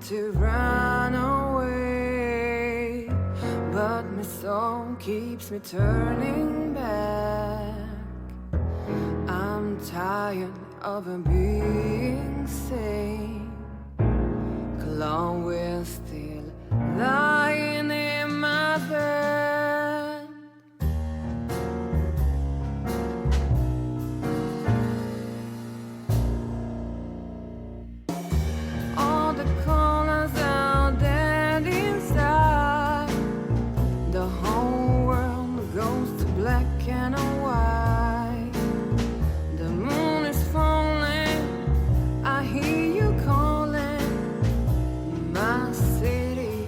to run away, but my soul keeps me turning back. I'm tired of being sane. Cologne will still lying in my bed. All the colors are dead inside. The whole world goes to black and white. The moon is falling, I hear you calling. My city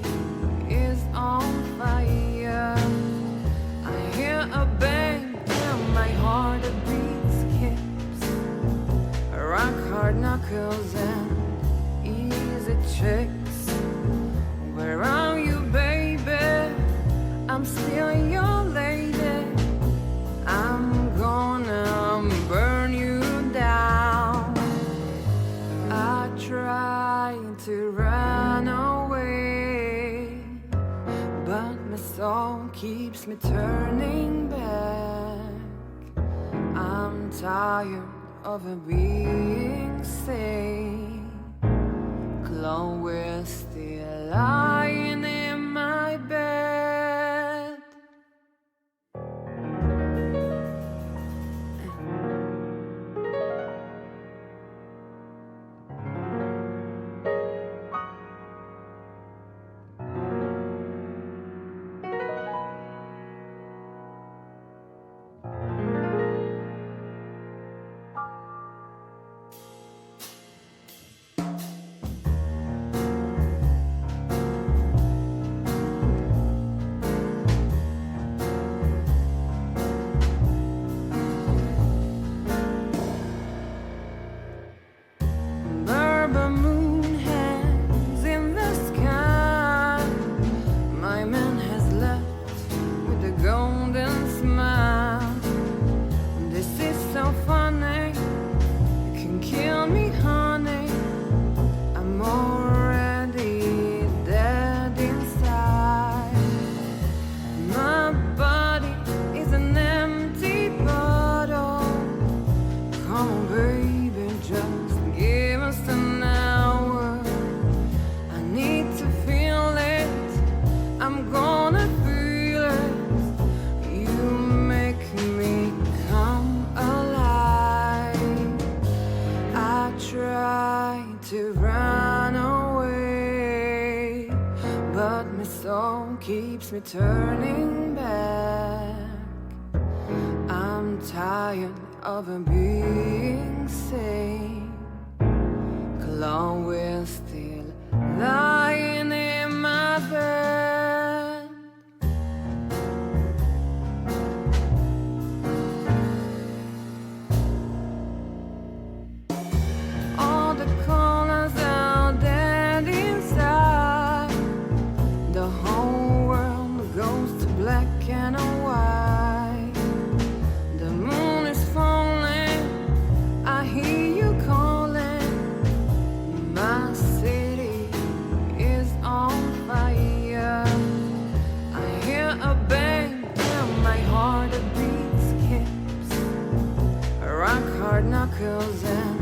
is on fire. I hear a bang and my heart beats skips. Rock hard knuckles and easy checks. Where are you, baby? I'm still your lady. I'm gonna burn you down. I try to run away, but my soul keeps me turning back. I'm tired of being sane. Cologne will still lying in my bed. Bourbon moon hangs in the sky. My man has left with a golden smile. This is so funny, you can kill me, honey. I'm already dead inside. My body is an empty bottle. Come on, baby, just give us an hour. I need to feel it, I'm gonna feel it. You make me come alive. I try to run away, but my soul keeps me turning back. I'm tired of being sane. Cologne will still lying in my bed. All the colors are dead inside. The whole world goes to black and white. The moon is falling, I hear you calling. My city is on fire. I hear a bang and my heart beats skips. Rock hard knuckles and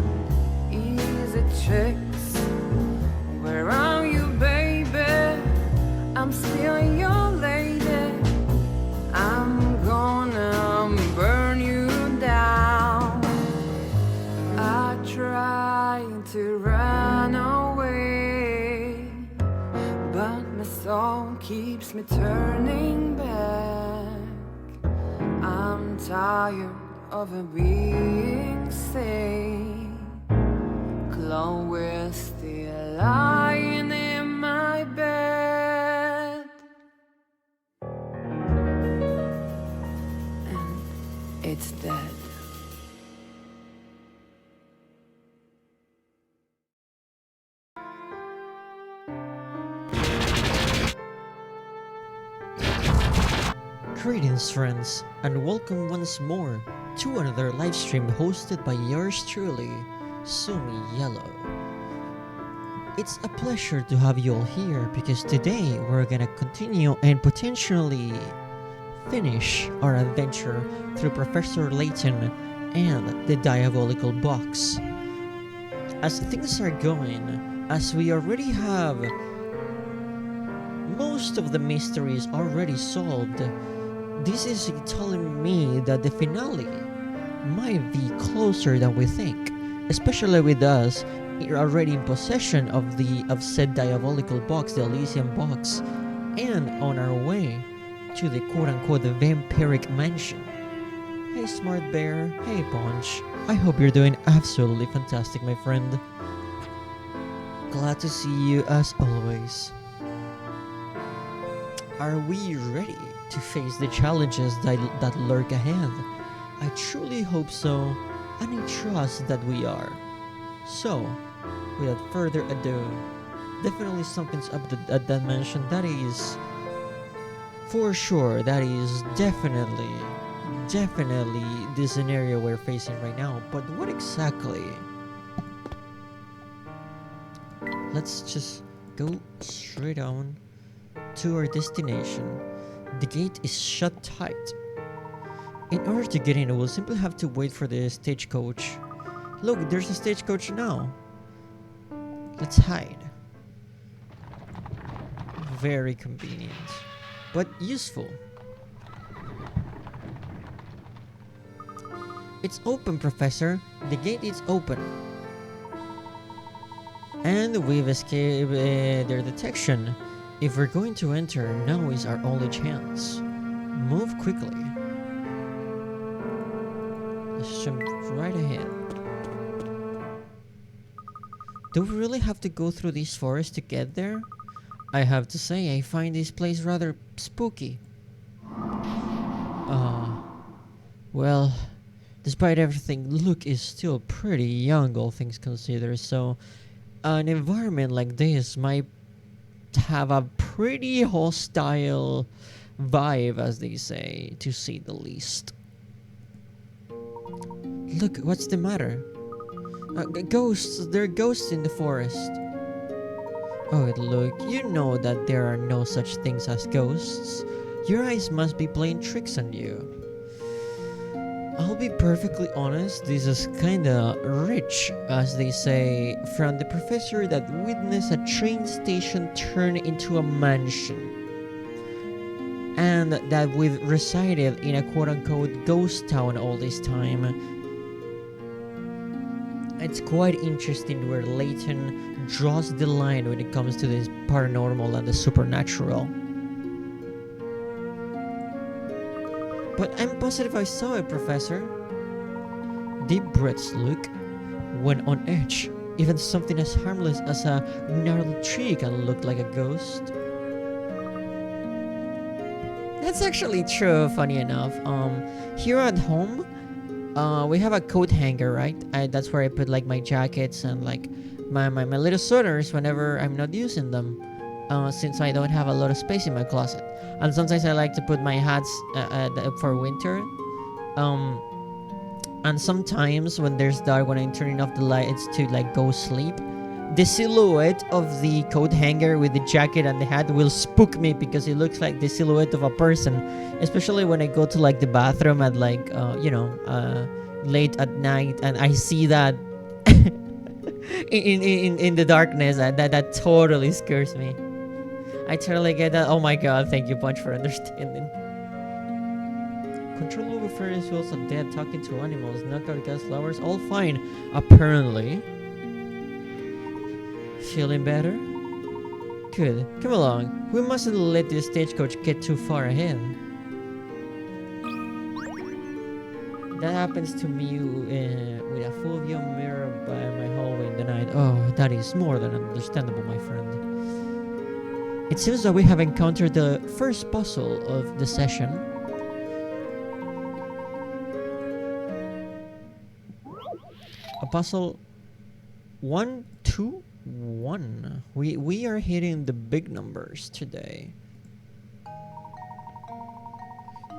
easy checks. Where are you, baby? I'm still your lady. I'm gonna burn you down. I try to run away, but my soul keeps me turning back. I'm tired of being sane. Cologne will still lying in my bed. And it's dead. Greetings, friends, and welcome once more to another live stream hosted by yours truly, Sumi Yellow. It's a pleasure to have you all here because today we're gonna continue and potentially finish our adventure through Professor Layton and the Diabolical Box. As things are going, as we already have most of the mysteries already solved, this is telling me that the finale might be closer than we think, especially with us already in possession of said diabolical box, the Elysium box, and on our way to the quote-unquote the vampiric mansion. Hey Smart Bear, hey Punch, I hope you're doing absolutely fantastic, my friend. Glad to see you as always. Are we ready to face the challenges that lurk ahead? I truly hope so, and I trust that we are. So, without further ado, definitely something's up at that mansion. That is for sure. That is definitely the scenario we're facing right now. But what exactly? Let's just go straight on to our destination. The gate is shut tight. In order to get in, we'll simply have to wait for the stagecoach. Look, there's a stagecoach now. Let's hide. Very convenient, but useful. It's open, Professor. The gate is open. And we've escaped their detection. If we're going to enter, now is our only chance. Move quickly. Let's jump right ahead. Do we really have to go through this forest to get there? I have to say, I find this place rather spooky. Well, despite everything, Luke is still pretty young, all things considered, so an environment like this might have a pretty hostile vibe, as they say, to say the least. Look, what's the matter? Ghosts! There are ghosts in the forest. Oh, look, you know that there are no such things as ghosts. Your eyes must be playing tricks on you. I'll be perfectly honest, this is kinda rich, as they say, from the professor that witnessed a train station turn into a mansion. And that we've resided in a quote-unquote ghost town all this time. It's quite interesting where Layton draws the line when it comes to this paranormal and the supernatural. But I'm positive I saw it, Professor. Deep breaths, Luke. When on edge, even something as harmless as a gnarled tree can look like a ghost. That's actually true, funny enough. Here at home, we have a coat hanger, right? That's where I put like my jackets and like my little sweaters whenever I'm not using them. Since I don't have a lot of space in my closet. And sometimes I like to put my hats for winter. And sometimes when there's dark, when I'm turning off the lights to like go sleep, the silhouette of the coat hanger with the jacket and the hat will spook me because it looks like the silhouette of a person. Especially when I go to like the bathroom at like late at night and I see that in the darkness. That totally scares me. I totally get that. Oh my god, thank you, Punch, for understanding. Control over Ferris wheels of dead, talking to animals, knockout gas flowers, all fine, apparently. Feeling better? Good. Come along. We mustn't let this stagecoach get too far ahead. That happens to me with a full view mirror by my hallway in the night. Oh, that is more than understandable, my friend. It seems that we have encountered the first puzzle of the session. A puzzle 1, 2, 1. We are hitting the big numbers today.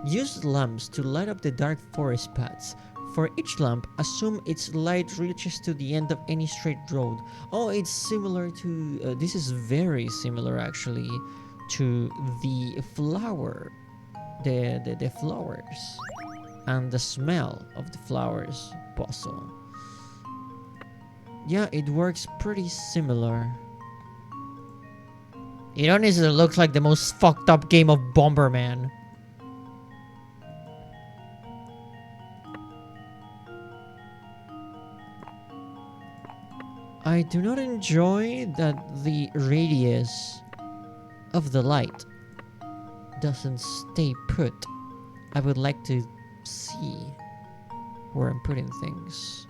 Use lamps to light up the dark forest paths. For each lamp, assume its light reaches to the end of any straight road. Oh, it's similar to. This is very similar actually to the flower. The flowers. And the smell of the flowers puzzle. Yeah, it works pretty similar. It honestly looks like the most fucked up game of Bomberman. I do not enjoy that the radius of the light doesn't stay put. I would like to see where I'm putting things.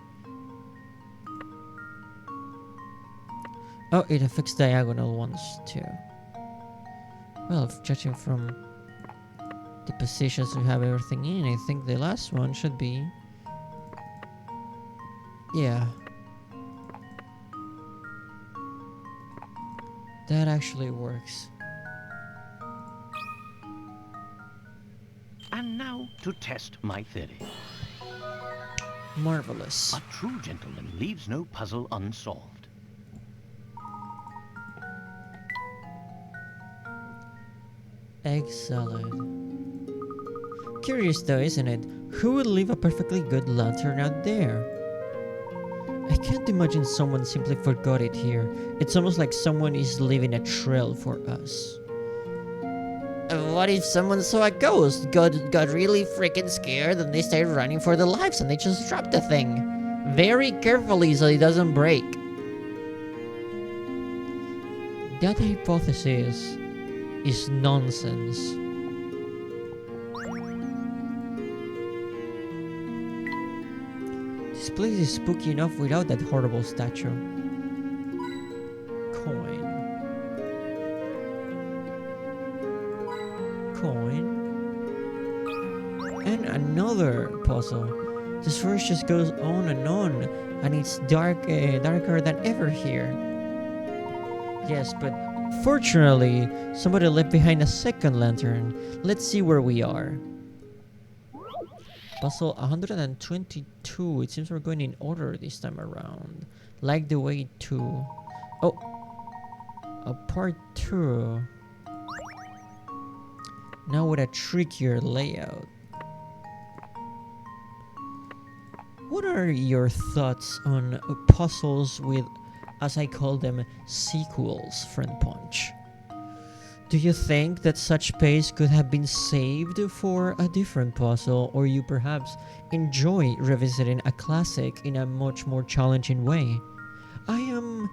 Oh, it affects diagonal ones too. Well, judging from the positions we have everything in, I think the last one should be... Yeah. That actually works. And now to test my theory. Marvelous. A true gentleman leaves no puzzle unsolved. Egg salad. Curious though, isn't it? Who would leave a perfectly good lantern out there? I can't imagine someone simply forgot it here. It's almost like someone is leaving a trail for us. What if someone saw a ghost, got really freaking scared, and they started running for their lives and they just dropped the thing? Very carefully so it doesn't break. That hypothesis is nonsense. This place is spooky enough without that horrible statue. Coin. And another puzzle. This verse just goes on, and it's darker than ever here. Yes, but fortunately, somebody left behind a second lantern. Let's see where we are. Puzzle 122. It seems we're going in order this time around. Like the way to... Oh! A part 2. Now with a trickier layout. What are your thoughts on puzzles with, as I call them, sequels, Friend Punch? Do you think that such pace could have been saved for a different puzzle, or you perhaps enjoy revisiting a classic in a much more challenging way? I am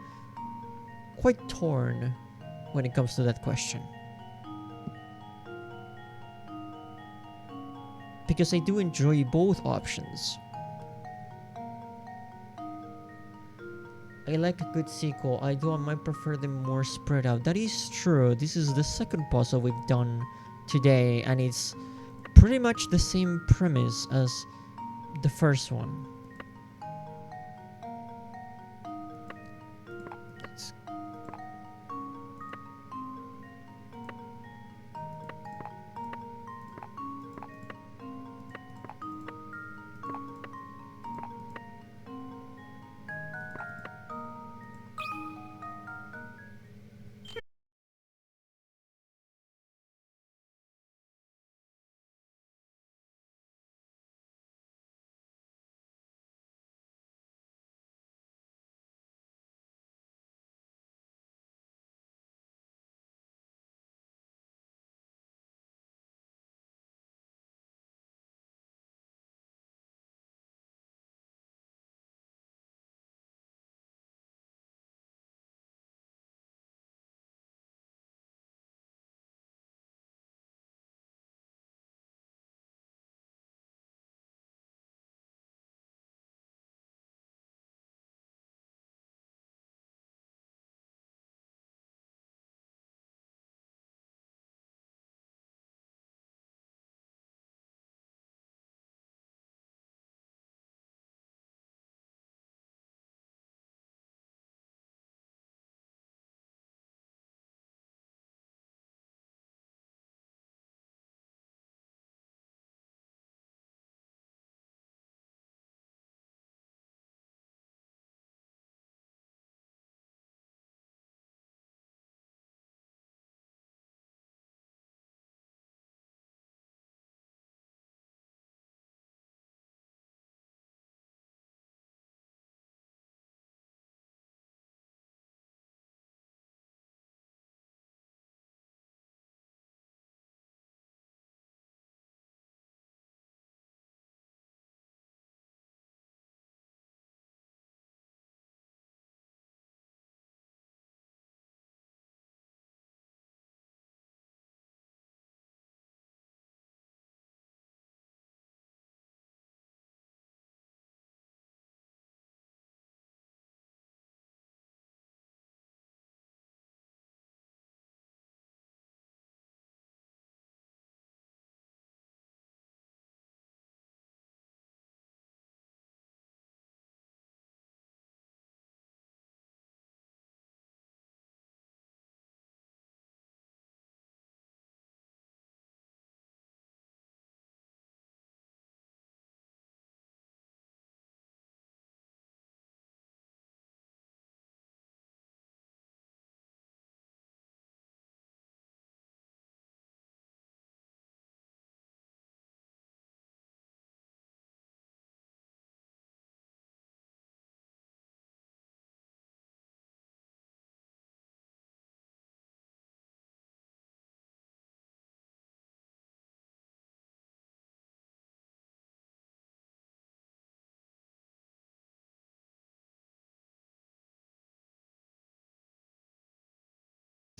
quite torn when it comes to that question. Because I do enjoy both options. I like a good sequel, although I might prefer them more spread out. That is true. This is the second puzzle we've done today, and it's pretty much the same premise as the first one.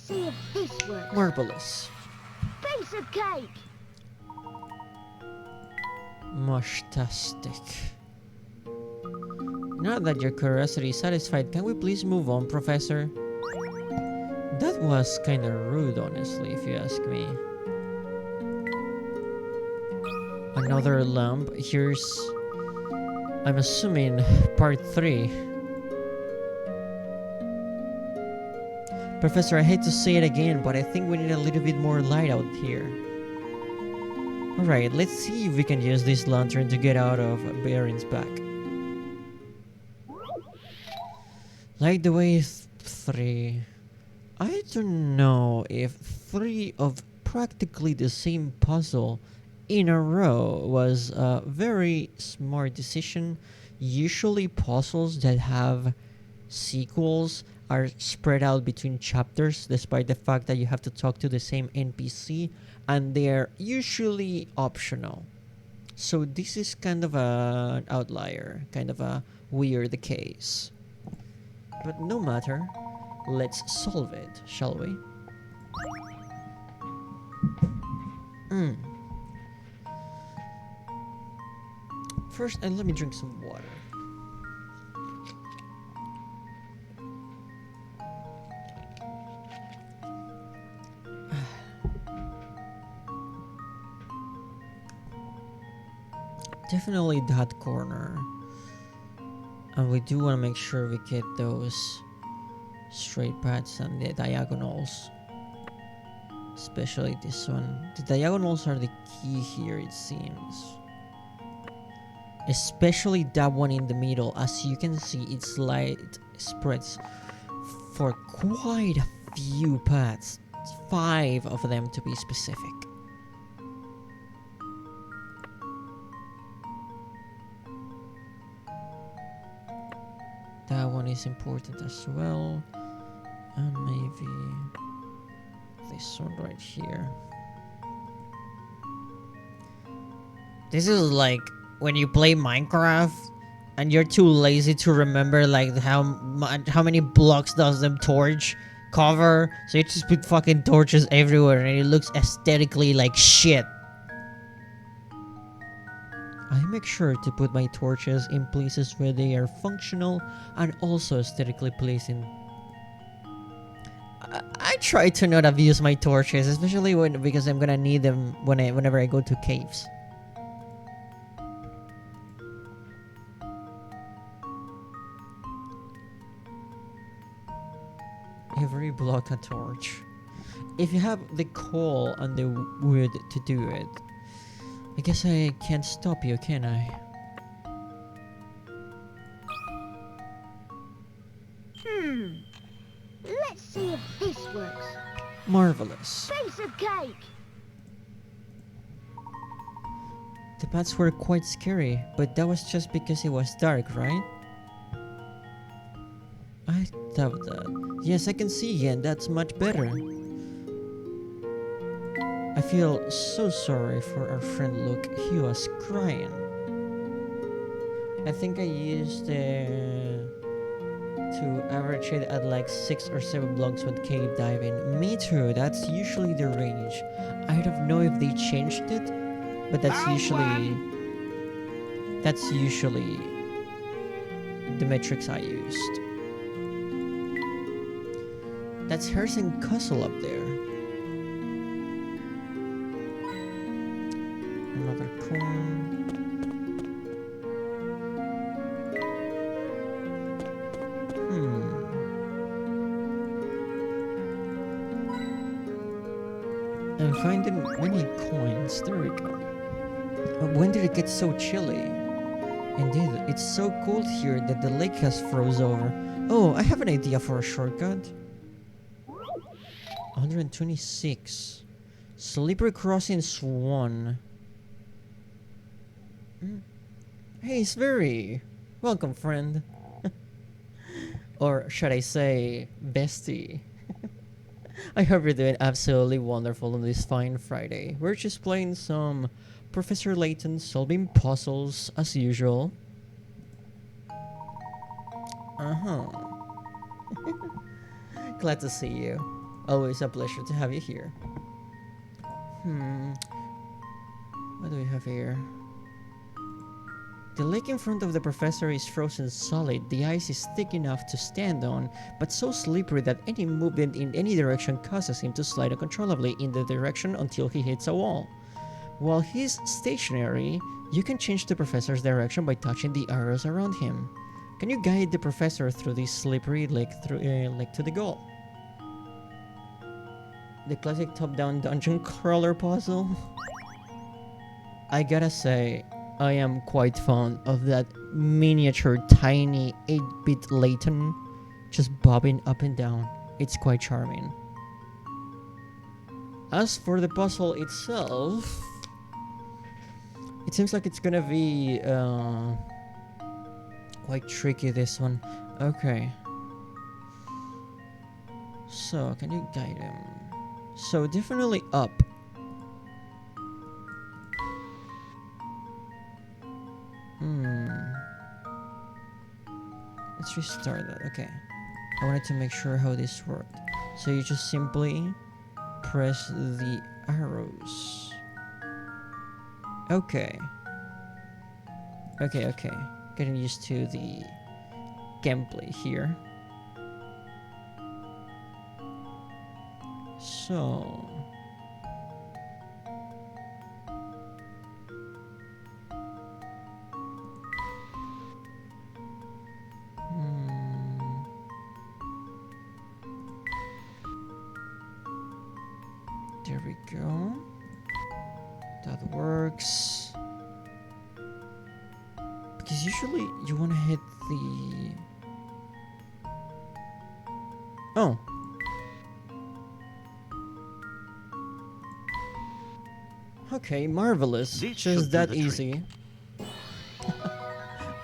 see if this works. Marvelous. Piece of cake. Mushtastic. Now that your curiosity is satisfied, can we please move on, Professor? That was kinda rude, honestly, if you ask me. Another lamp. Here's... I'm assuming part 3. Professor, I hate to say it again, but I think we need a little bit more light out here. Alright, let's see if we can use this lantern to get out of Baron's back. Like the way 3... I don't know if 3 of practically the same puzzle in a row was a very smart decision. Usually puzzles that have sequels are spread out between chapters, despite the fact that you have to talk to the same NPC, and they're usually optional. So this is kind of an outlier, kind of a weird case. But no matter, let's solve it, shall we? First, let me drink some water. Definitely that corner. And we do want to make sure we get those straight paths and the diagonals. Especially this one. The diagonals are the key here, it seems. Especially that one in the middle. As you can see, its light spreads for quite a few paths. 5 of them to be specific. That one is important as well. And maybe this one right here. This is like when you play Minecraft and you're too lazy to remember like how many blocks does the torch cover, so you just put fucking torches everywhere and it looks aesthetically like shit. I make sure to put my torches in places where they are functional and also aesthetically pleasing. I try to not abuse my torches, especially because I'm gonna need them whenever I go to caves. Every block a torch. If you have the coal and the wood to do it, I guess I can't stop you, can I? Let's see if this works. Marvelous. Piece of cake. The paths were quite scary, but that was just because it was dark, right? I doubt that. Yes, I can see again. That's much better. I feel so sorry for our friend Luke. He was crying. I think I used to average it at like 6 or 7 blocks with cave diving. Me too. That's usually the range. I don't know if they changed it, but that's usually the metrics I used. That's Harrison Castle up there. Another corn. I'm finding many coins. There we go. When did it get so chilly? Indeed, it's so cold here that the lake has froze over. Oh, I have an idea for a shortcut. 126. Slippery Crossing Swan. Hey, Sverry. Welcome, friend. Or should I say, bestie. I hope you're doing absolutely wonderful on this fine Friday. We're just playing some Professor Layton solving puzzles as usual. Glad to see you. Always a pleasure to have you here. What do we have here? The lake in front of the professor is frozen solid. The ice is thick enough to stand on, but so slippery that any movement in any direction causes him to slide uncontrollably in the direction until he hits a wall. While he's stationary, you can change the professor's direction by touching the arrows around him. Can you guide the professor through this slippery lake to the goal? The classic top-down dungeon crawler puzzle. I gotta say, I am quite fond of that miniature tiny 8-bit LAYTON just bobbing up and down. It's quite charming. As for the puzzle itself, it seems like it's gonna be quite tricky, this one. Okay. So, can you guide him? So, definitely up. Let's restart that. Okay. I wanted to make sure how this worked. So you just simply press the arrows. Okay. Okay. Getting used to the gameplay here. So... There we go. That works. Because usually you want to hit the... Oh. Okay, marvelous. This Just should do that the easy.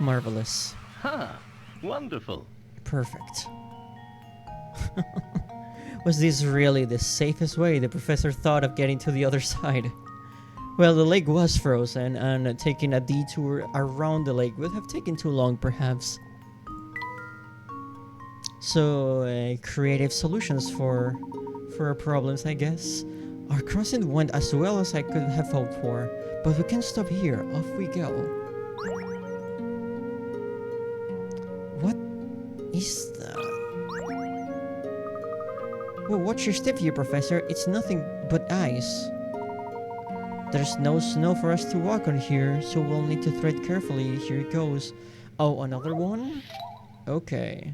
Marvelous. Ha! Wonderful. Perfect. Was this really the safest way the professor thought of getting to the other side? Well, the lake was frozen, and taking a detour around the lake would have taken too long, perhaps. So, creative solutions for our problems, I guess. Our crossing went as well as I could have hoped for, but we can't stop here. Off we go. What is that? Well, watch your step here, Professor. It's nothing but ice. There's no snow for us to walk on here, so we'll need to tread carefully. Here it goes. Oh, another one? Okay.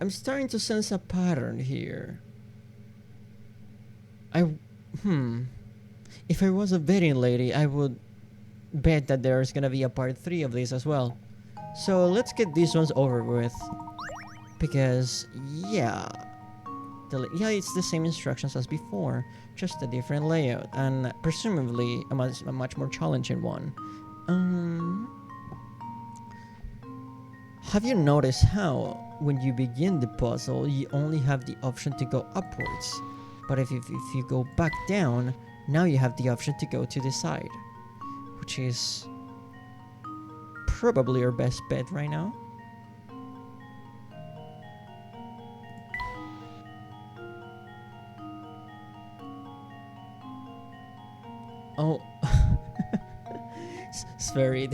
I'm starting to sense a pattern here. If I was a betting lady, I would bet that there's gonna be a part 3 of this as well. So let's get these ones over with. Because, yeah. It's the same instructions as before, just a different layout, and presumably a much more challenging one. Have you noticed how, when you begin the puzzle, you only have the option to go upwards? But if you go back down, now you have the option to go to the side. Which is probably our best bet right now. Oh, it's very...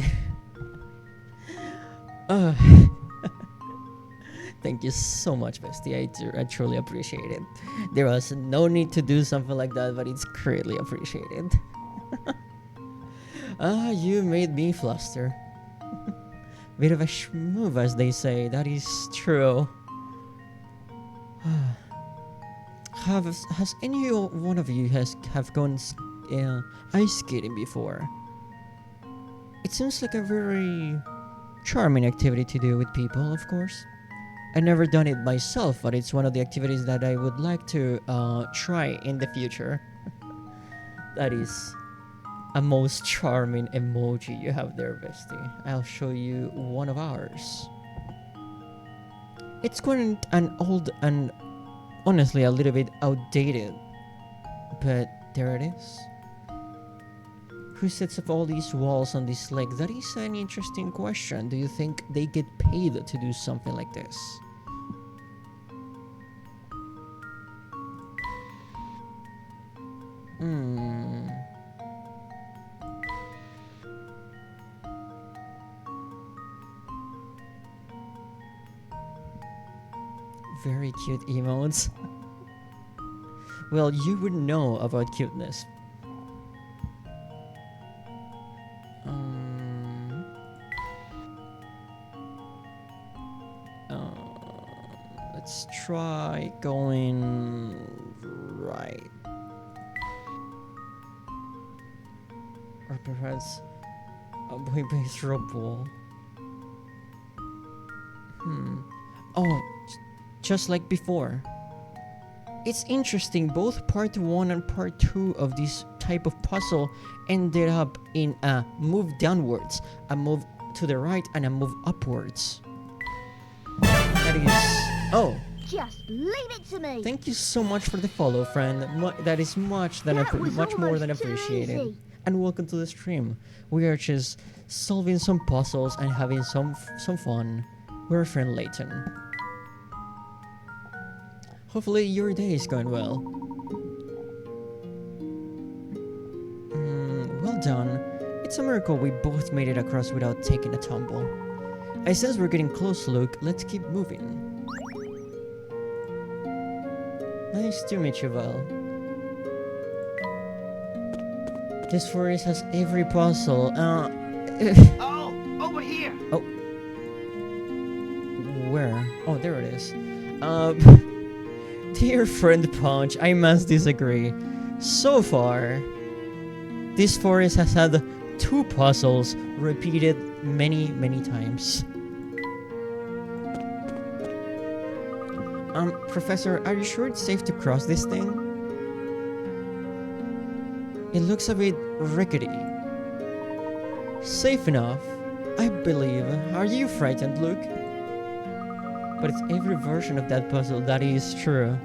Thank you so much, bestie. I truly appreciate it. There was no need to do something like that, but it's greatly appreciated. You made me fluster. Bit of a schmoove, as they say. That is true. Has any one of you have gone ice skating before? It seems like a very charming activity to do with people, of course. I've never done it myself, but it's one of the activities that I would like to try in the future. That is a most charming emoji you have there, bestie. I'll show you one of ours. It's quite an old and honestly a little bit outdated, but there it is. Who sets up all these walls on this lake? That is an interesting question. Do you think they get paid to do something like this? Hmm. Very cute emotes. Well, you would know about cuteness. Um, let's try going right. Or perhaps a boy-based robot. Oh, just like before. It's interesting, both part 1 and part 2 of this type of puzzle ended up in a move downwards, a move to the right, and a move upwards. That is... Oh! Just leave it to me. Thank you so much for the follow, friend. That is much more than almost too appreciated. easy. And welcome to the stream. We are just solving some puzzles and having some fun. We're friend LAYTON. Hopefully your day is going well. Well done. It's a miracle we both made it across without taking a tumble. I sense we're getting close, Luke. Let's keep moving. Nice to meet you, Val. This forest has every puzzle. Oh, over here! Oh. Where? Oh, there it is. Dear friend Punch, I must disagree. So far, this forest has had 2 puzzles repeated many times. Professor, are you sure it's safe to cross this thing? It looks a bit rickety. Safe enough, I believe. Are you frightened, Luke? But it's every version of that puzzle that is true.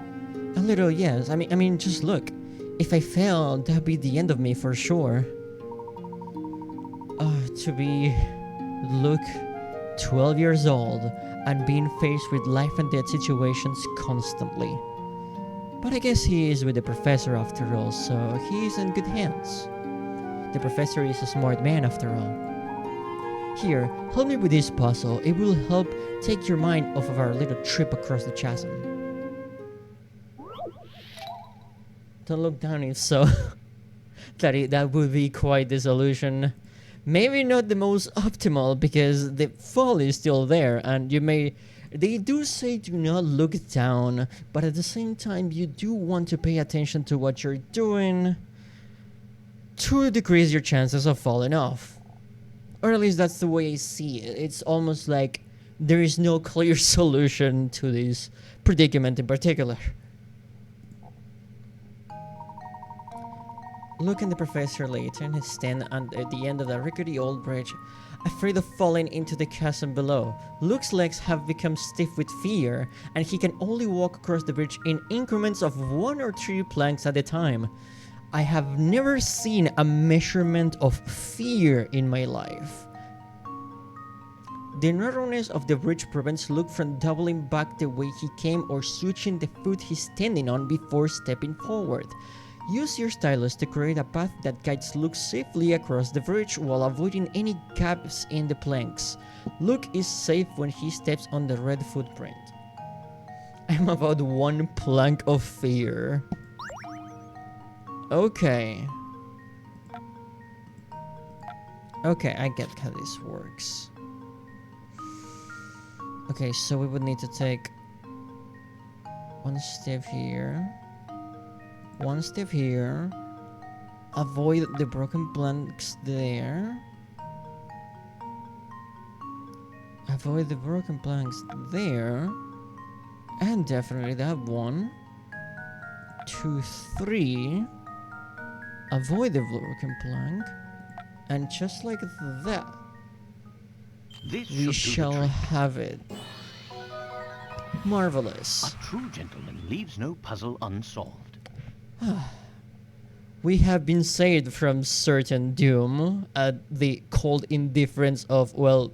A little, yes. I mean, just look. If I fail, that'd be the end of me for sure. To be Luke, 12 years old, and being faced with life and death situations constantly. But I guess he is with the professor after all, so he is in good hands. The professor is a smart man after all. Here, help me with this puzzle. It will help take your mind off of our little trip across the chasm. Don't look down if so. that would be quite the solution. Maybe not the most optimal because the fall is still there and they do say do not look down, but at the same time you do want to pay attention to what you're doing to decrease your chances of falling off. Or at least that's the way I see it. It's almost like there is no clear solution to this predicament in particular. Look at the Professor LAYTON stand at the end of the rickety old bridge, afraid of falling into the chasm below. Luke's legs have become stiff with fear, and he can only walk across the bridge in increments of 1 or 2 planks at a time. I have never seen a measurement of fear in my life. The narrowness of the bridge prevents Luke from doubling back the way he came or switching the foot he's standing on before stepping forward. Use your stylus to create a path that guides Luke safely across the bridge while avoiding any gaps in the planks. Luke is safe when he steps on the red footprint. I'm about 1 plank of fear. Okay. Okay, I get how this works. Okay, so we would need to take 1 step here. 1 step here. Avoid the broken planks there. Avoid the broken planks there. And definitely that 1, 2, 3. Avoid the broken plank. And just like that, This we should do the shall trick. have it. Marvelous. A true gentleman leaves no puzzle unsolved. We have been saved from certain doom at the cold indifference of, well,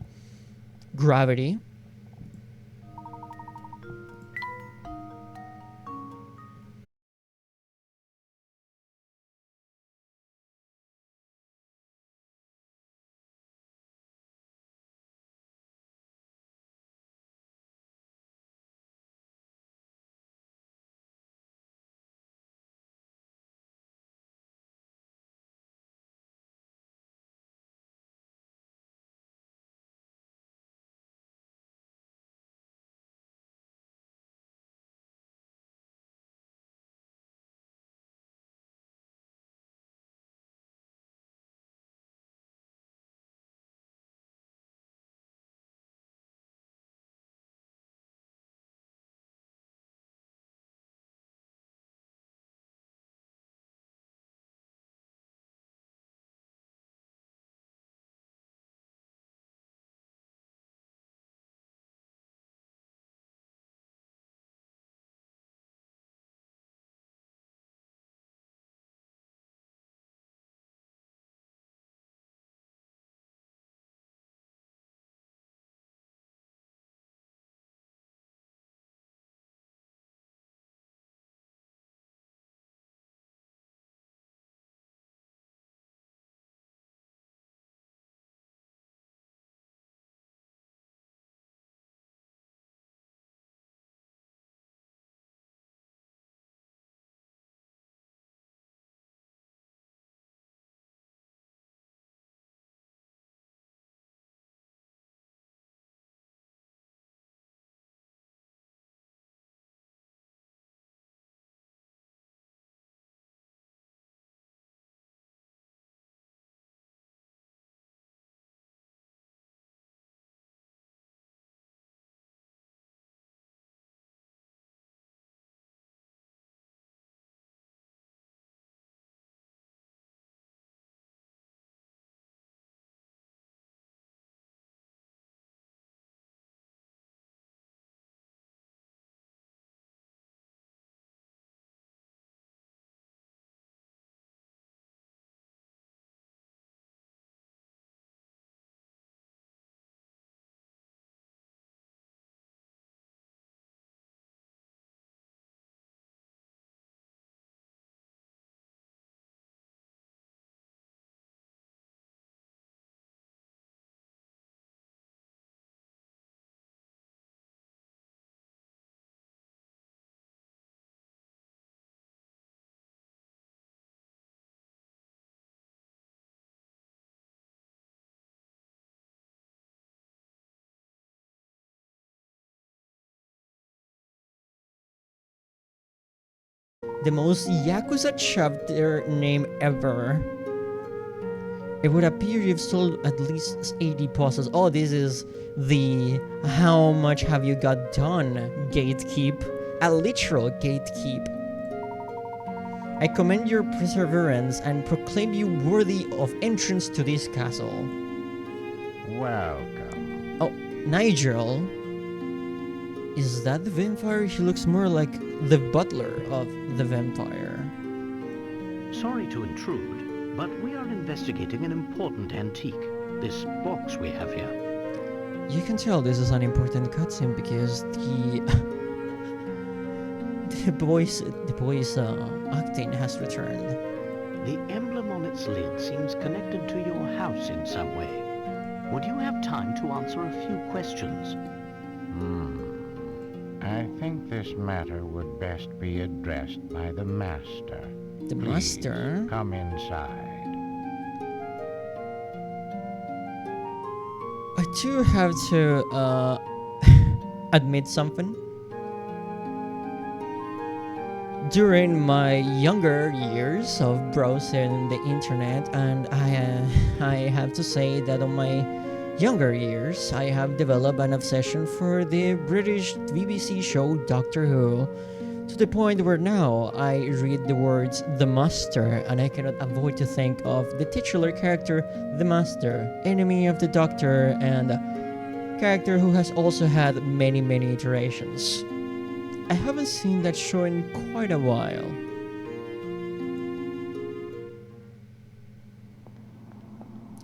gravity. The most Yakuza chapter name ever. It would appear you've sold at least 80 puzzles. Oh, this is the how much have you got done gatekeep. A literal gatekeep. I commend your perseverance and proclaim you worthy of entrance to this castle. Welcome. Oh, Nigel. Is that the vampire? He looks more like the butler of the vampire. Sorry to intrude, but we are investigating an important antique. This box we have here. You can tell this is an important cutscene because the boy's acting has returned. The emblem on its lid seems connected to your house in some way. Would you have time to answer a few questions? I think this matter would best be addressed by the master. The Please, master? come inside. I do have to admit something. During my younger years of browsing the internet, and I have to say that on my younger years, I have developed an obsession for the British BBC show Doctor Who, to the point where now I read the words "the Master" and I cannot avoid to think of the titular character, the Master, enemy of the Doctor, and character who has also had many iterations. I haven't seen that show in quite a while.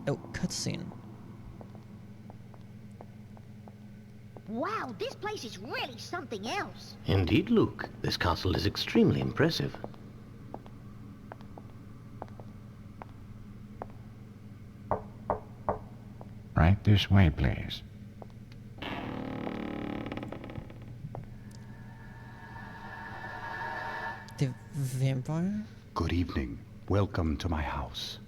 Oh, cutscene. Wow, this place is really something else. Indeed, Luke. This castle is extremely impressive. Right this way, please. The vampire? Good evening. Welcome to my house.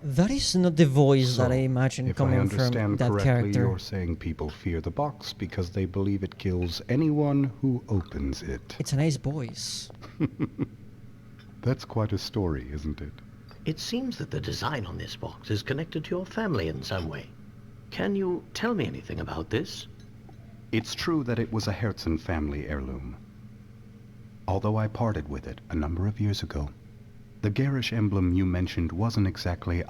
That is not the voice that I imagine if I coming from understand that correctly, character. you're saying people fear the box because they believe it kills anyone who opens it. It's a nice voice. That's quite a story, isn't it? It seems that the design on this box is connected to your family in some way. Can you tell me anything about this? It's true that it was a Herzen family heirloom. Although I parted with it a number of years ago, the garish emblem you mentioned wasn't exactly,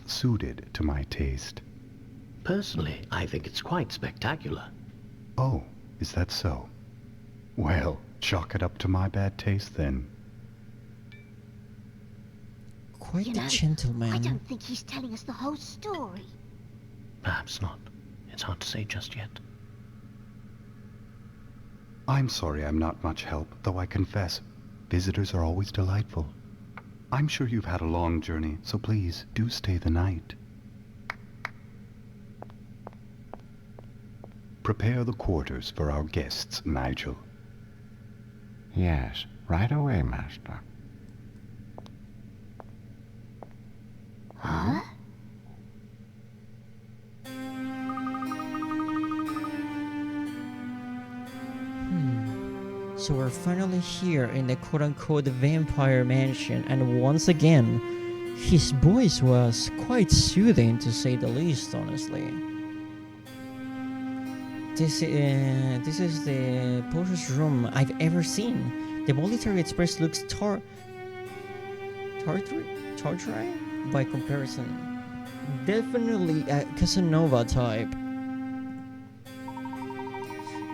suited to my taste. Personally, I think it's quite spectacular. Oh, is that so? Well, chalk it up to my bad taste then. Quite You the know, gentleman. I don't think he's telling us the whole story. Perhaps not. It's hard to say just yet. I'm sorry I'm not much help, though I confess, visitors are always delightful. I'm sure you've had a long journey, so please do stay the night. Prepare the quarters for our guests, Nigel. Yes, right away, master. Huh? So we're finally here in the quote-unquote vampire mansion, and once again, his voice was quite soothing to say the least, honestly. This is the poshest room I've ever seen. The Military Express looks tartary by comparison. Definitely a Casanova type.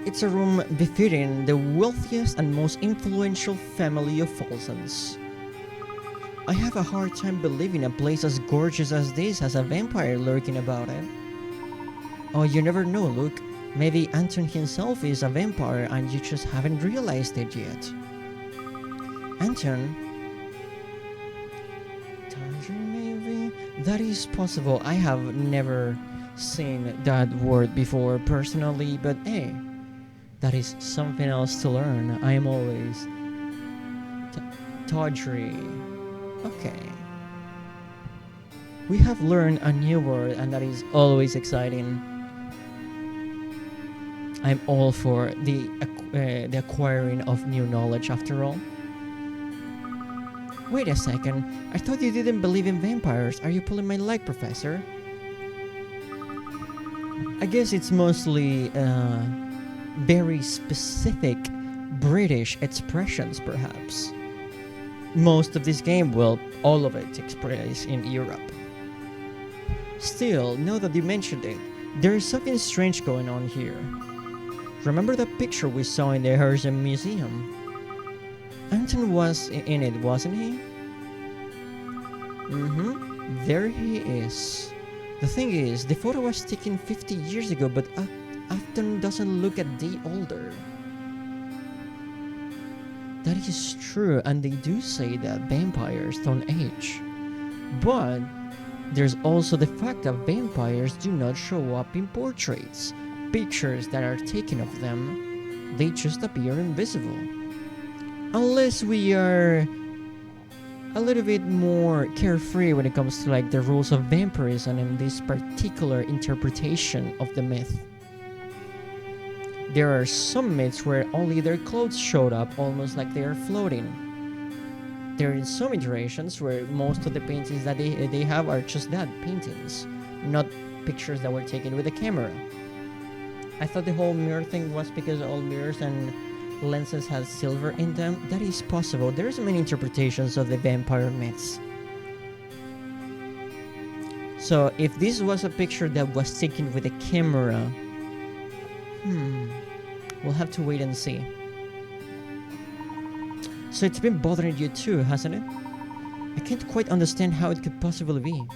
It's a room befitting the wealthiest and most influential family of Folsons. I have a hard time believing a place as gorgeous as this has a vampire lurking about it. Oh, you never know, Luke. Maybe Anton himself is a vampire and you just haven't realized it yet. Anton? Maybe? That is possible. I have never seen that word before personally, but hey, that is something else to learn. I am always tawdry. Okay. We have learned a new word and that is always exciting. I'm all for the acquiring of new knowledge after all. Wait a second, I thought you didn't believe in vampires. Are you pulling my leg, Professor? I guess it's mostly very specific British expressions, perhaps. Most of this game, well, all of it takes place in Europe. Still, now that you mentioned it, there is something strange going on here. Remember that picture we saw in the Herzen Museum? Anton was in it, wasn't he? There he is. The thing is, the photo was taken 50 years ago, but Anton doesn't look a day older. That is true, and they do say that vampires don't age. But there's also the fact that vampires do not show up in portraits. Pictures that are taken of them, they just appear invisible. Unless we are a little bit more carefree when it comes to like the rules of vampirism and this particular interpretation of the myth. There are some myths where only their clothes showed up, almost like they are floating. There are some iterations where most of the paintings that they have are just that, paintings, not pictures that were taken with a camera. I thought the whole mirror thing was because all mirrors and lenses have silver in them. That is possible. There's many interpretations of the vampire myths. So if this was a picture that was taken with a camera, we'll have to wait and see. So it's been bothering you too, hasn't it? I can't quite understand how it could possibly be.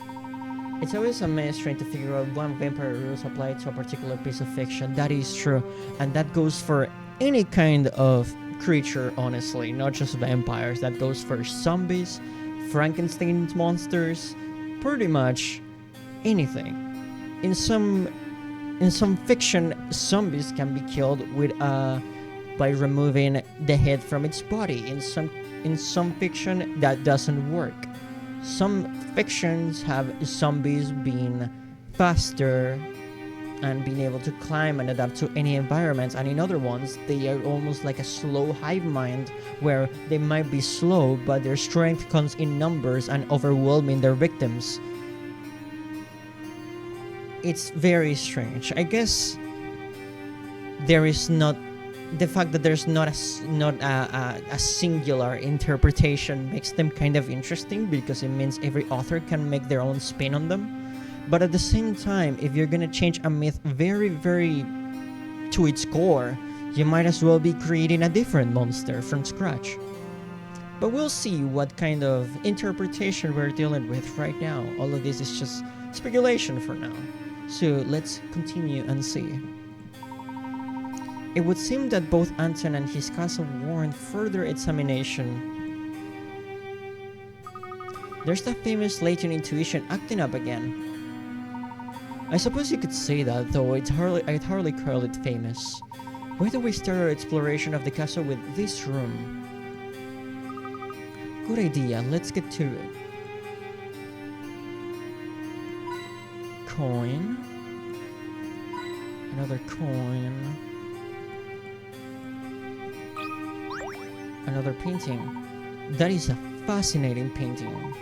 It's always a mess trying to figure out when vampire rules apply to a particular piece of fiction. That is true, and that goes for any kind of creature, honestly, not just vampires. That goes for zombies, Frankenstein's monsters, pretty much anything. In some fiction, zombies can be killed with by removing the head from its body. In some fiction, that doesn't work. Some fictions have zombies being faster and being able to climb and adapt to any environment, and in other ones they are almost like a slow hive mind where they might be slow but their strength comes in numbers and overwhelming their victims. It's very strange. I guess there is not the fact that there's not a singular interpretation makes them kind of interesting, because it means every author can make their own spin on them. But at the same time, if you're gonna change a myth very, very to its core, you might as well be creating a different monster from scratch. But we'll see what kind of interpretation we're dealing with right now. All of this is just speculation for now. So let's continue and see. It would seem that both Anton and his castle warrant further examination. There's that famous LAYTON intuition acting up again. I suppose you could say that, though I'd hardly call it famous. Why don't we start our exploration of the castle with this room? Good idea, let's get to it. Coin. Another coin. Another painting. That is a fascinating painting.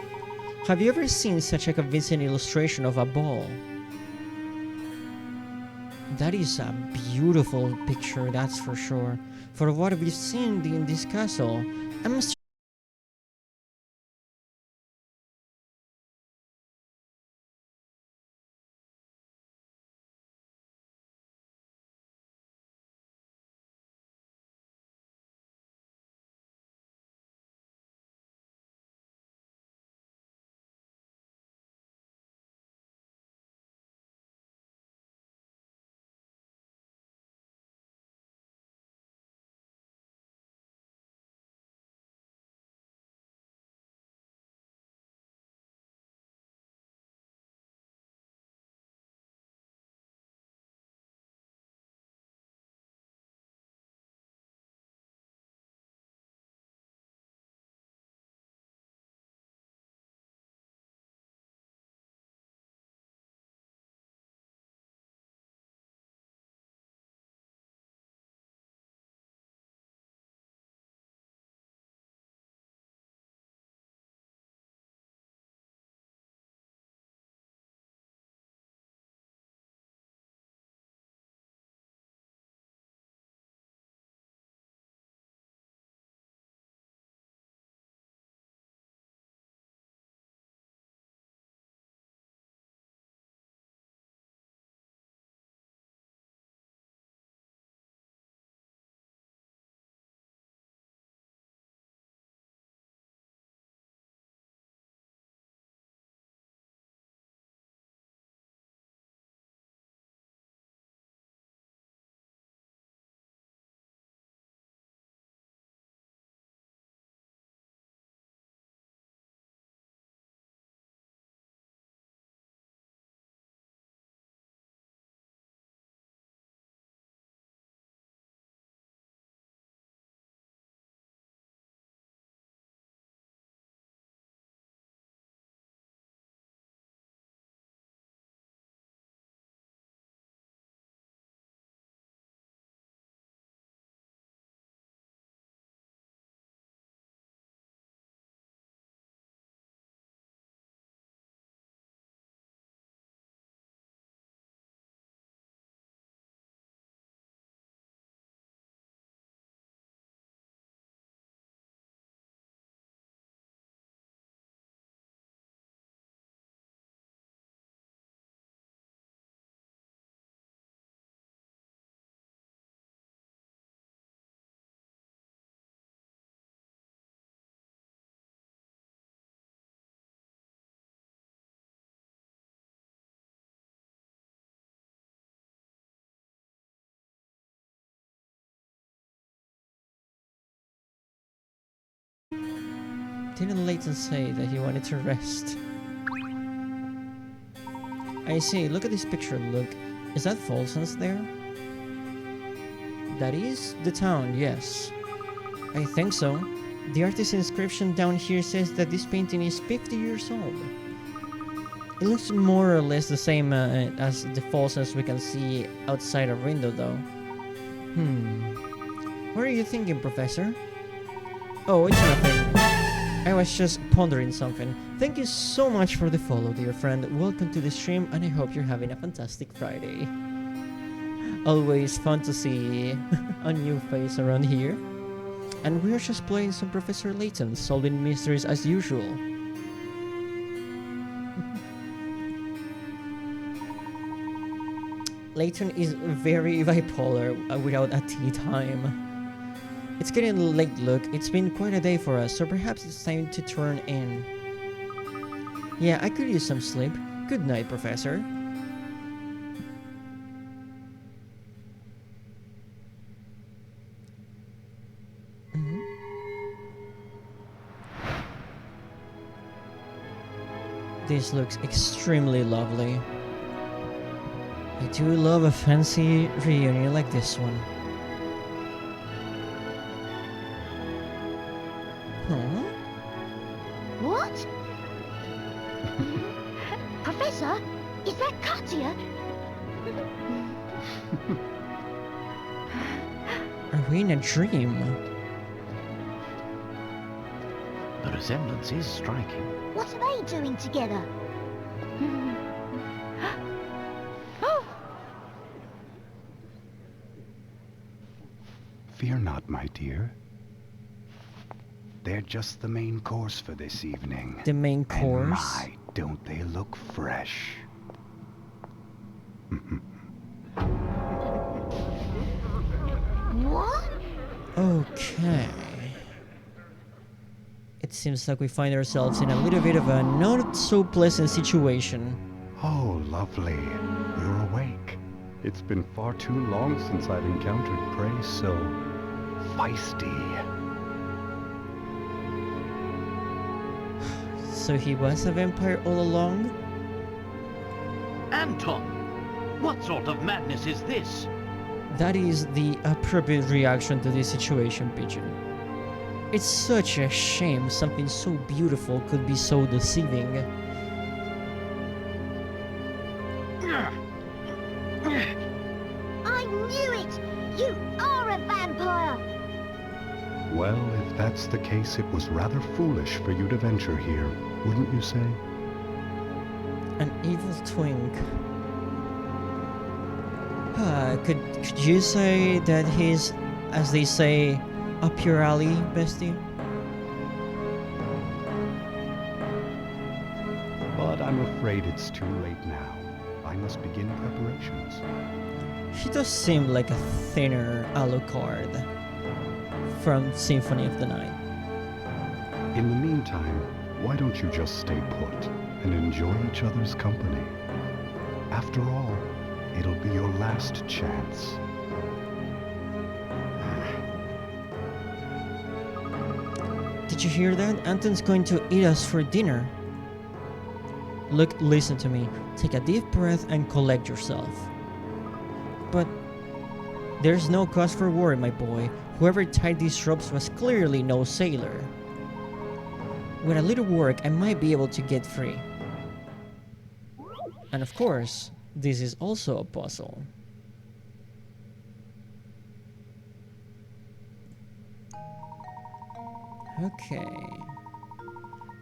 Have you ever seen such a convincing illustration of a ball? That is a beautiful picture, that's for sure. For what we've seen in this castle, I'm Didn't Layton say that he wanted to rest? I see, look at this picture, look. Is that Folsom's there? That is the town, yes. I think so. The artist's inscription down here says that this painting is 50 years old. It looks more or less the same as the Folsoms we can see outside our window though. What are you thinking, Professor? Oh, it's nothing. I was just pondering something. Thank you so much for the follow, dear friend. Welcome to the stream, and I hope you're having a fantastic Friday. Always fun to see a new face around here. And we're just playing some Professor Layton, solving mysteries as usual. Layton is very bipolar without a tea time. It's getting late, look. It's been quite a day for us, so perhaps it's time to turn in. Yeah, I could use some sleep. Good night, Professor. This looks extremely lovely. I do love a fancy reunion like this one. Huh? What? Professor, is that Katya? Are we in a dream? The resemblance is striking. What are they doing together? Oh! Fear not, my dear. They're just the main course for this evening. The main course? And my, don't they look fresh? What? Okay. It seems like we find ourselves in a little bit of a not so pleasant situation. Oh, lovely. You're awake. It's been far too long since I've encountered prey so feisty. So he was a vampire all along? Anton! What sort of madness is this? That is the appropriate reaction to this situation, Pigeon. It's such a shame something so beautiful could be so deceiving. I knew it! You are a vampire! Well, if that's the case, it was rather foolish for you to venture here, wouldn't you say? An evil twink. Could you say that he's, as they say, up your alley, bestie? But I'm afraid it's too late now. I must begin preparations. He does seem like a thinner Alucard from Symphony of the Night. In the meantime, why don't you just stay put and enjoy each other's company? After all, it'll be your last chance. Did you hear that? Anton's going to eat us for dinner. Look, listen to me. Take a deep breath and collect yourself. But there's no cause for worry, my boy. Whoever tied these ropes was clearly no sailor. With a little work, I might be able to get free. And of course, this is also a puzzle. Okay.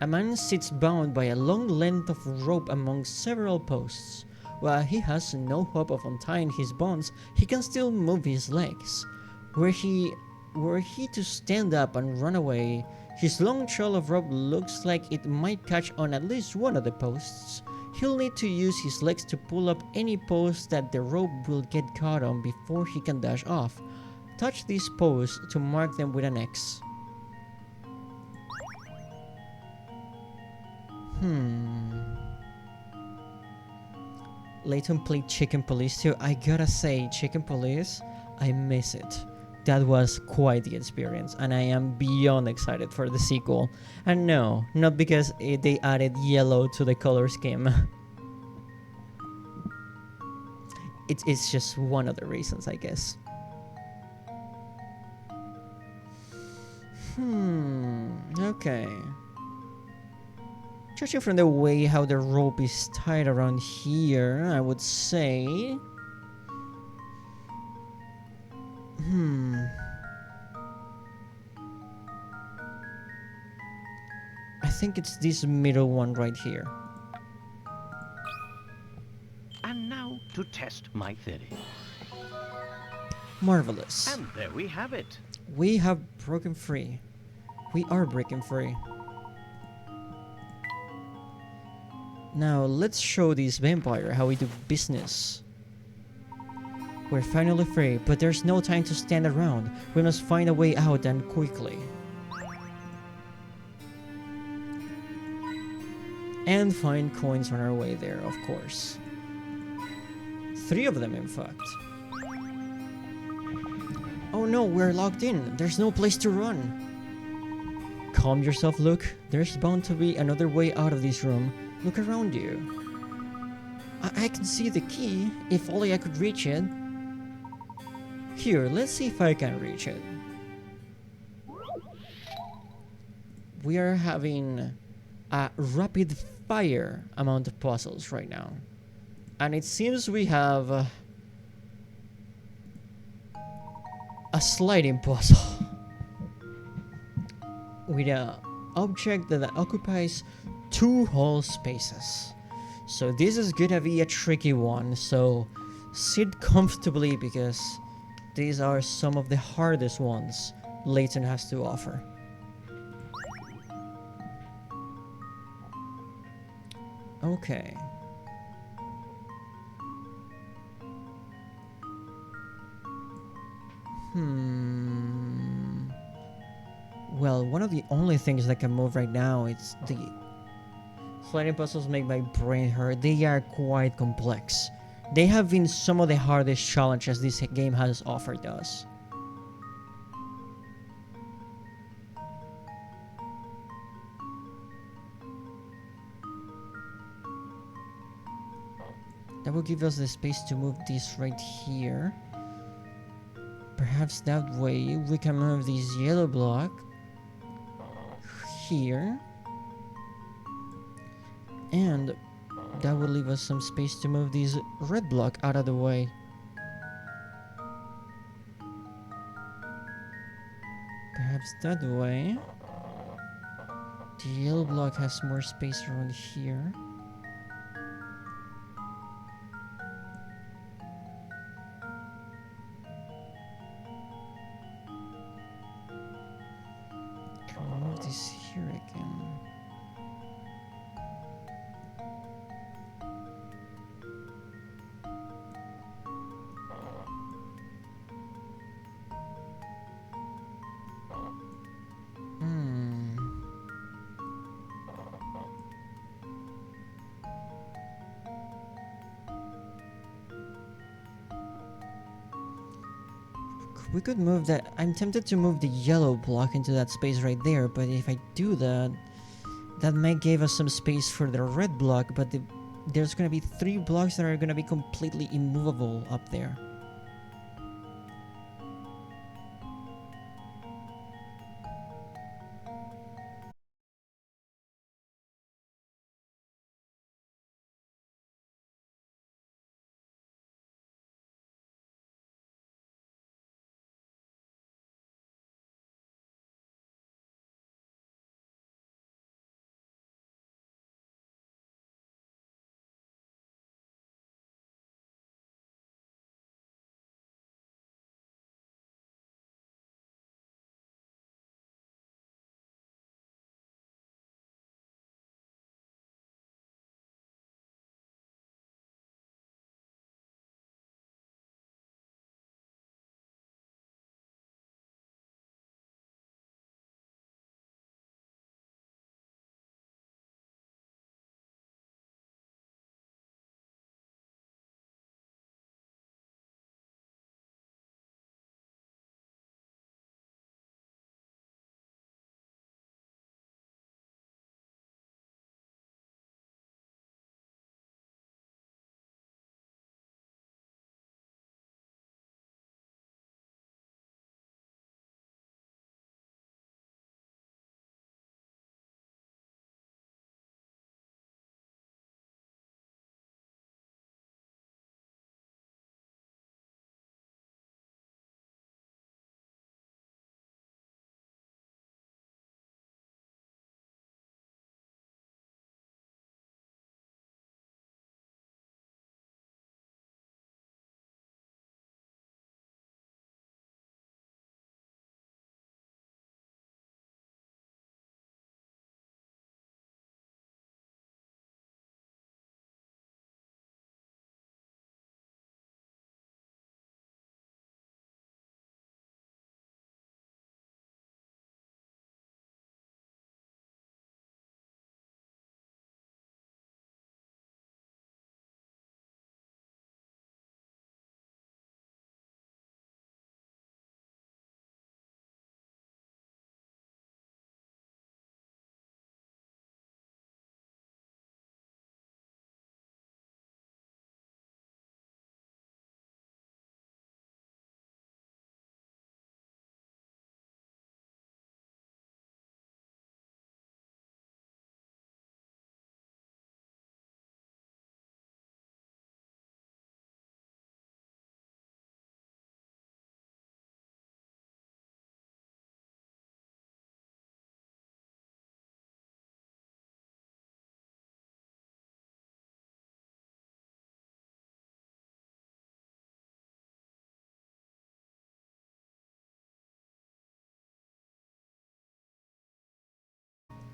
A man sits bound by a long length of rope among several posts. While he has no hope of untying his bonds, he can still move his legs. Were he to stand up and run away, his long trail of rope looks like it might catch on at least one of the posts. He'll need to use his legs to pull up any post that the rope will get caught on before he can dash off. Touch these posts to mark them with an X. Layton played Chicken Police too. I gotta say, Chicken Police, I miss it. that was quite the experience, and I am beyond excited for the sequel. And no, not because they added yellow to the color scheme. It's just one of the reasons, I guess. Okay. Judging from the way how the rope is tied around here, I would say... I think it's this middle one right here. And now to test my theory. Marvelous. And there we have it. We have broken free. We are breaking free. Now let's show this vampire how we do business. We're finally free, but there's no time to stand around. We must find a way out and quickly. And find coins on our way there, of course. 3 of them, in fact. Oh no, we're locked in. There's no place to run. Calm yourself, Luke. There's bound to be another way out of this room. Look around you. I can see the key, if only I could reach it. Here, let's see if I can reach it. We are having a rapid fire amount of puzzles right now. And it seems we have a sliding puzzle with an object that occupies 2 whole spaces. So this is gonna be a tricky one, so sit comfortably because these are some of the hardest ones Layton has to offer. Okay. Well, one of the only things that can move right now is the sliding puzzles make my brain hurt. They are quite complex. They have been some of the hardest challenges this game has offered us. That will give us the space to move this right here. Perhaps that way we can move this yellow block here. And that will leave us some space to move this red block out of the way. Perhaps that way. The yellow block has more space around here. Can move this here again. We could move that. I'm tempted to move the yellow block into that space right there, but if I do that, that might give us some space for the red block, but there's gonna be 3 blocks that are gonna be completely immovable up there.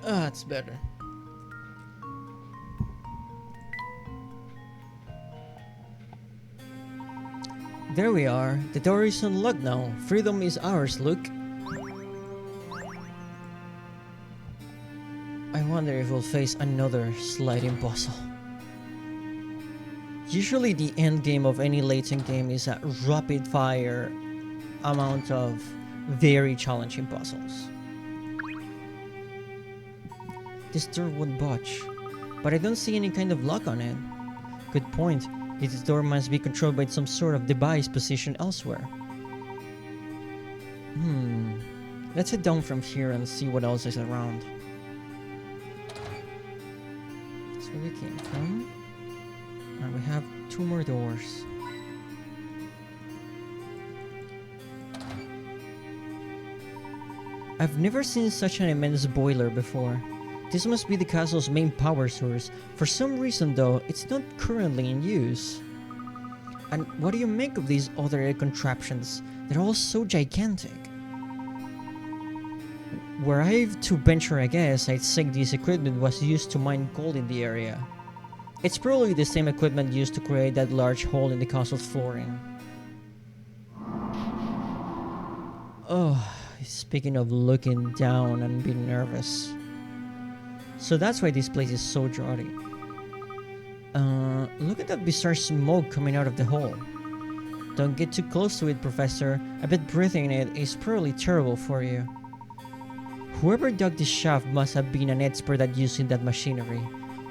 Ah, it's better. There we are. The door is unlocked now. Freedom is ours, Luke. I wonder if we'll face another sliding puzzle. Usually the end game of any Layton game is a rapid fire amount of very challenging puzzles. This door won't budge, but I don't see any kind of lock on it. Good point. This door must be controlled by some sort of device positioned elsewhere. Let's head down from here and see what else is around. That's where we came from. And we have 2 more doors. I've never seen such an immense boiler before. This must be the castle's main power source. For some reason though, it's not currently in use. And what do you make of these other contraptions? They're all so gigantic. Were I to venture a guess, I'd say this equipment was used to mine gold in the area. It's probably the same equipment used to create that large hole in the castle's flooring. Oh, speaking of looking down and being nervous. So that's why this place is so draughty. Look at that bizarre smoke coming out of the hole. Don't get too close to it, Professor. I bet breathing in it is probably terrible for you. Whoever dug this shaft must have been an expert at using that machinery.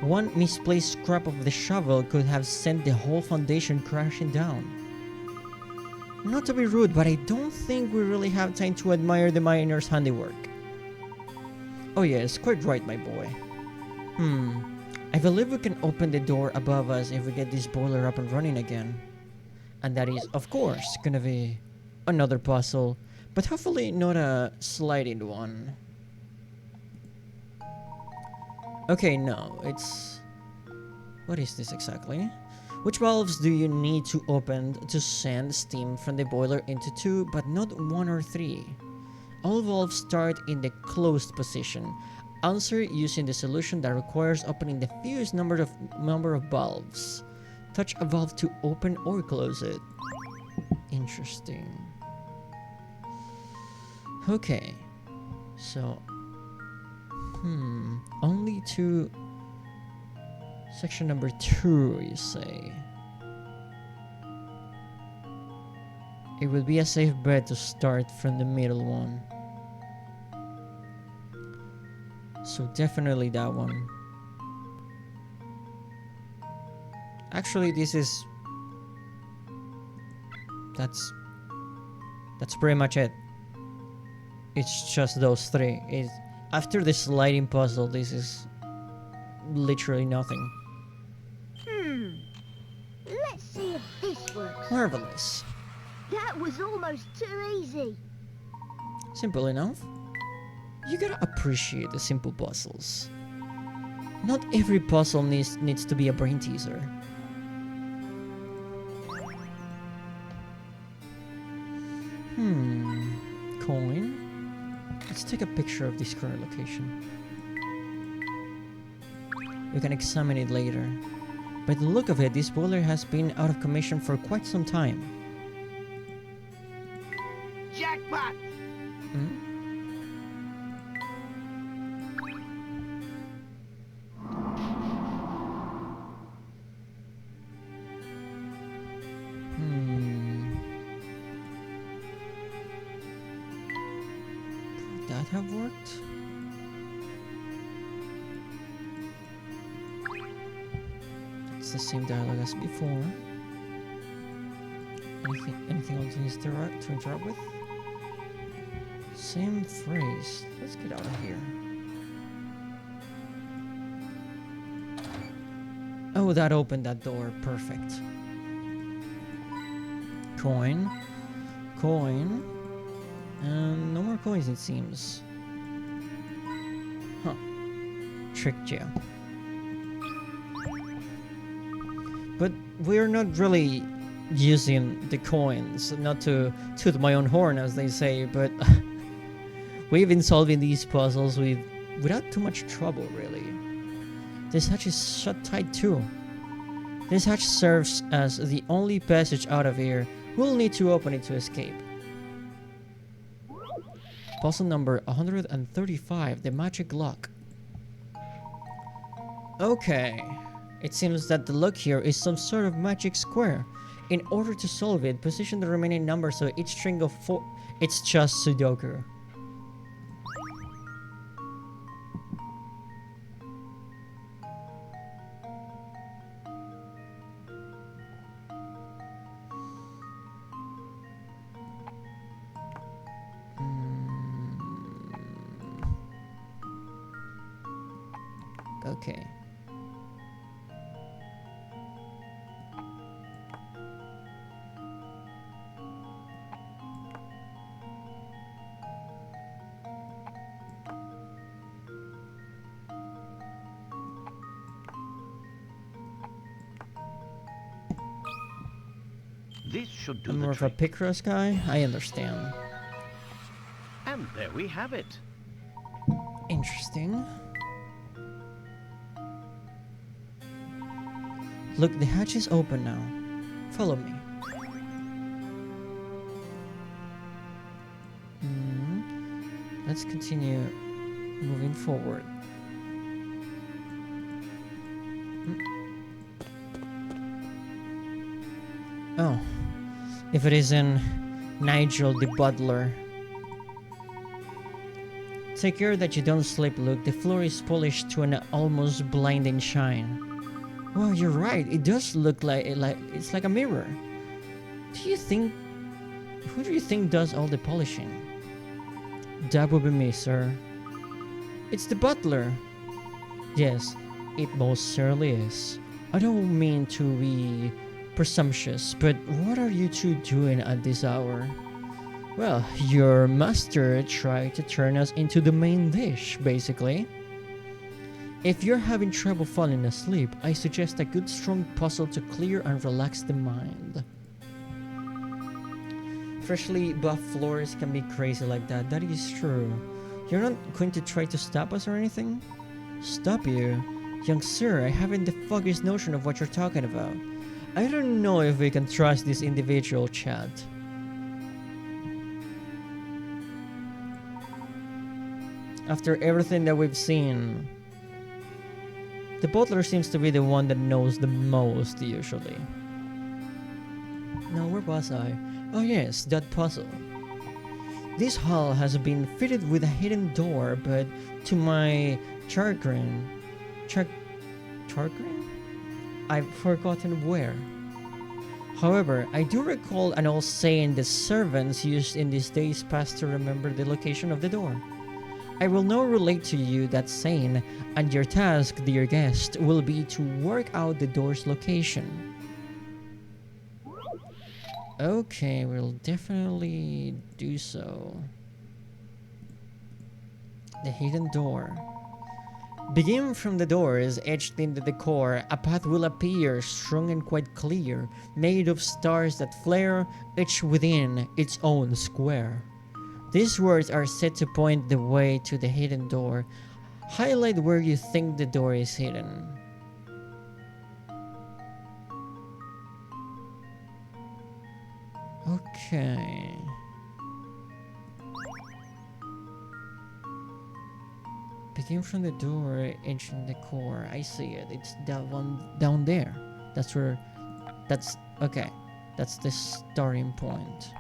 One misplaced scrap of the shovel could have sent the whole foundation crashing down. Not to be rude, but I don't think we really have time to admire the miner's handiwork. Oh yes, quite right, my boy. I believe we can open the door above us if we get this boiler up and running again. And that is, of course, gonna be another puzzle, but hopefully not a sliding one. Okay, no, it's... What is this exactly? Which valves do you need to open to send steam from the boiler into 2, but not 1 or 3? All valves start in the closed position. Answer using the solution that requires opening the fewest number of valves. Touch a valve to open or close it. Interesting. Okay. So... only to... Section number 2, you say? It would be a safe bet to start from the middle one. So definitely that one. Actually, this is... That's pretty much it. It's just those 3. After the sliding puzzle, this is literally nothing. Let's see if this works. Marvelous. That was almost too easy. Simple enough. You gotta appreciate the simple puzzles. Not every puzzle needs to be a brain teaser. Coin. Let's take a picture of this current location. We can examine it later. By the look of it, this boiler has been out of commission for quite some time. Jackpot! Could that have worked? It's the same dialogue as before. Anything else needs to interact with? Same phrase. Let's get out of here. Oh, that opened that door. Perfect. Coin. Coin. And no more coins, it seems. Huh. Tricked you. But we're not really using the coins, not to toot my own horn as they say, but we've been solving these puzzles with without too much trouble, really. This hatch is shut tight too. This hatch serves as the only passage out of here. We'll need to open it to escape. Puzzle number 135, the magic lock. Okay. It seems that the lock here is some sort of magic square. In order to solve it, position the remaining numbers so each string of 4... It's just Sudoku. Okay. This should do I'm the more of a trick. Picross guy. I understand. And there we have it. Interesting. Look, the hatch is open now. Follow me. Let's continue moving forward. Oh, if it isn't Nigel the butler. Take care that you don't slip, Luke. The floor is polished to an almost blinding shine. Well, you're right. It does look like it's like a mirror. Who do you think does all the polishing? That would be me, sir. It's the butler. Yes, it most certainly is. I don't mean to be presumptuous, but what are you two doing at this hour? Well, your master tried to turn us into the main dish, basically. If you're having trouble falling asleep, I suggest a good strong puzzle to clear and relax the mind. Freshly buffed floors can be crazy like that, that is true. You're not going to try to stop us or anything? Stop you? Young sir, I haven't the foggiest notion of what you're talking about. I don't know if we can trust this individual, Chad. After everything that we've seen, the butler seems to be the one that knows the most, usually. Now, where was I? Oh yes, that puzzle. This hall has been fitted with a hidden door, but to my chagrin... chagrin? I've forgotten where. However, I do recall an old saying the servants used in these days past to remember the location of the door. I will now relate to you that saying, and your task, dear guest, will be to work out the door's location. Okay, we'll definitely do so. The hidden door. Begin from the doors etched in the decor. A path will appear, strong and quite clear, made of stars that flare, each within its own square. These words are set to point the way to the hidden door. Highlight where you think the door is hidden. Okay. Begin from the door, edging the core. I see it. It's that one down there. That's where... That's... Okay. That's the starting point.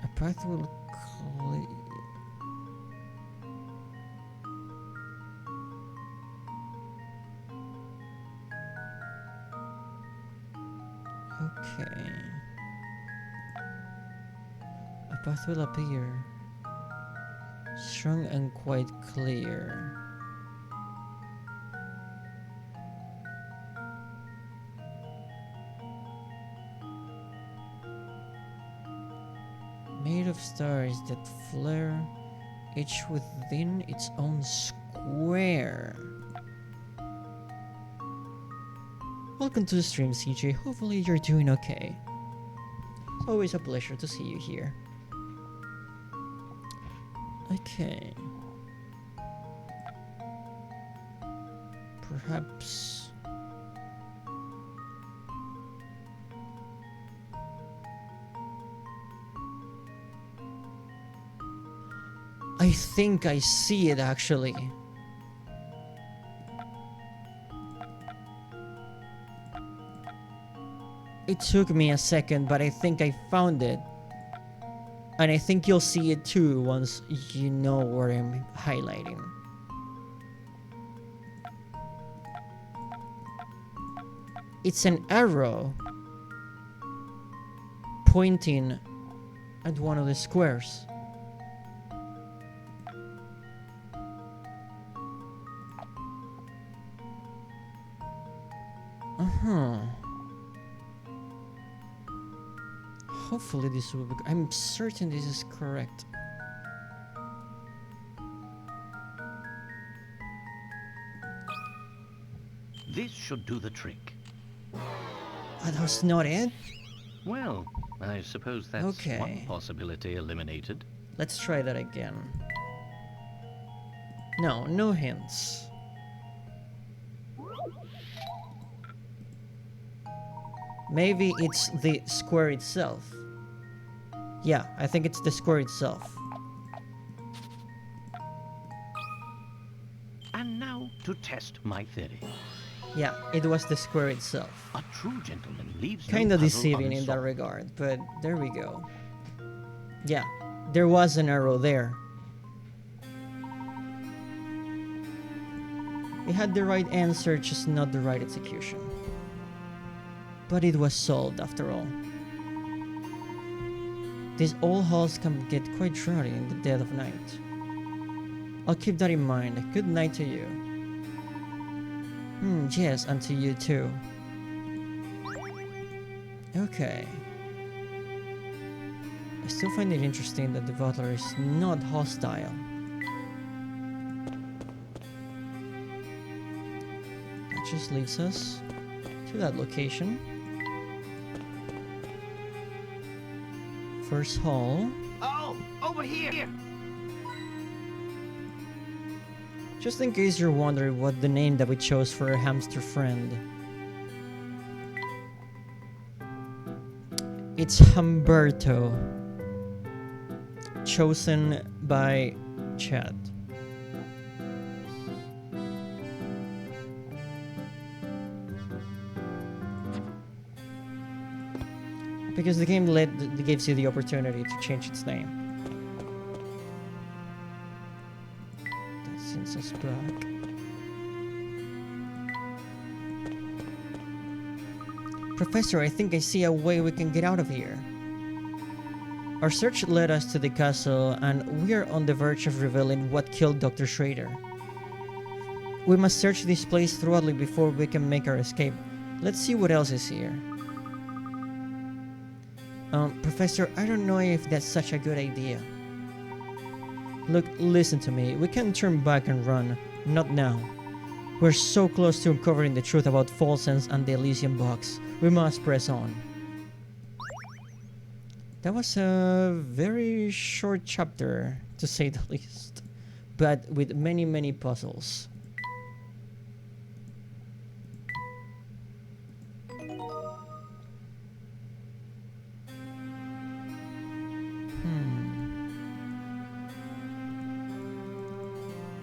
A path will Okay. A path will appear, strong and quite clear. Made of stars that flare, each within its own square. Welcome to the stream, CJ. Hopefully you're doing okay. It's always a pleasure to see you here. Okay. Perhaps... I think I see it actually. It took me a second, but I think I found it. And I think you'll see it too once you know where I'm highlighting. It's an arrow pointing at one of the squares. Hopefully this will be... I'm certain this is correct. This should do the trick. That was not it? Well, I suppose that's Okay. one possibility eliminated. Let's try that again. No, no hints. Maybe it's the square itself. Yeah, I think it's the square itself. And now to test my theory. Yeah, it was the square itself. A true gentleman leaves Kinda no puzzle deceiving in that unsolved. regard, but there we go. Yeah, there was an arrow there. We had the right answer, just not the right execution. But it was solved after all. These old halls can get quite drowsy in the dead of night. I'll keep that in mind. Good night to you. Yes, and to you too. Okay. I still find it interesting that the butler is not hostile. That just leads us to that location. First hall. Oh, over here! Just in case you're wondering what the name that we chose for a hamster friend. It's Humberto. Chosen by Chad. Because the game gives you the opportunity to change its name. That sends us back. Professor, I think I see a way we can get out of here. Our search led us to the castle, and we're on the verge of revealing what killed Dr. Schrader. We must search this place thoroughly before we can make our escape. Let's see what else is here. Professor, I don't know if that's such a good idea. Look, listen to me. We can't turn back and run. Not now. We're so close to uncovering the truth about Falsen's and the Elysium box. We must press on. That was a very short chapter, to say the least. But with many, many puzzles.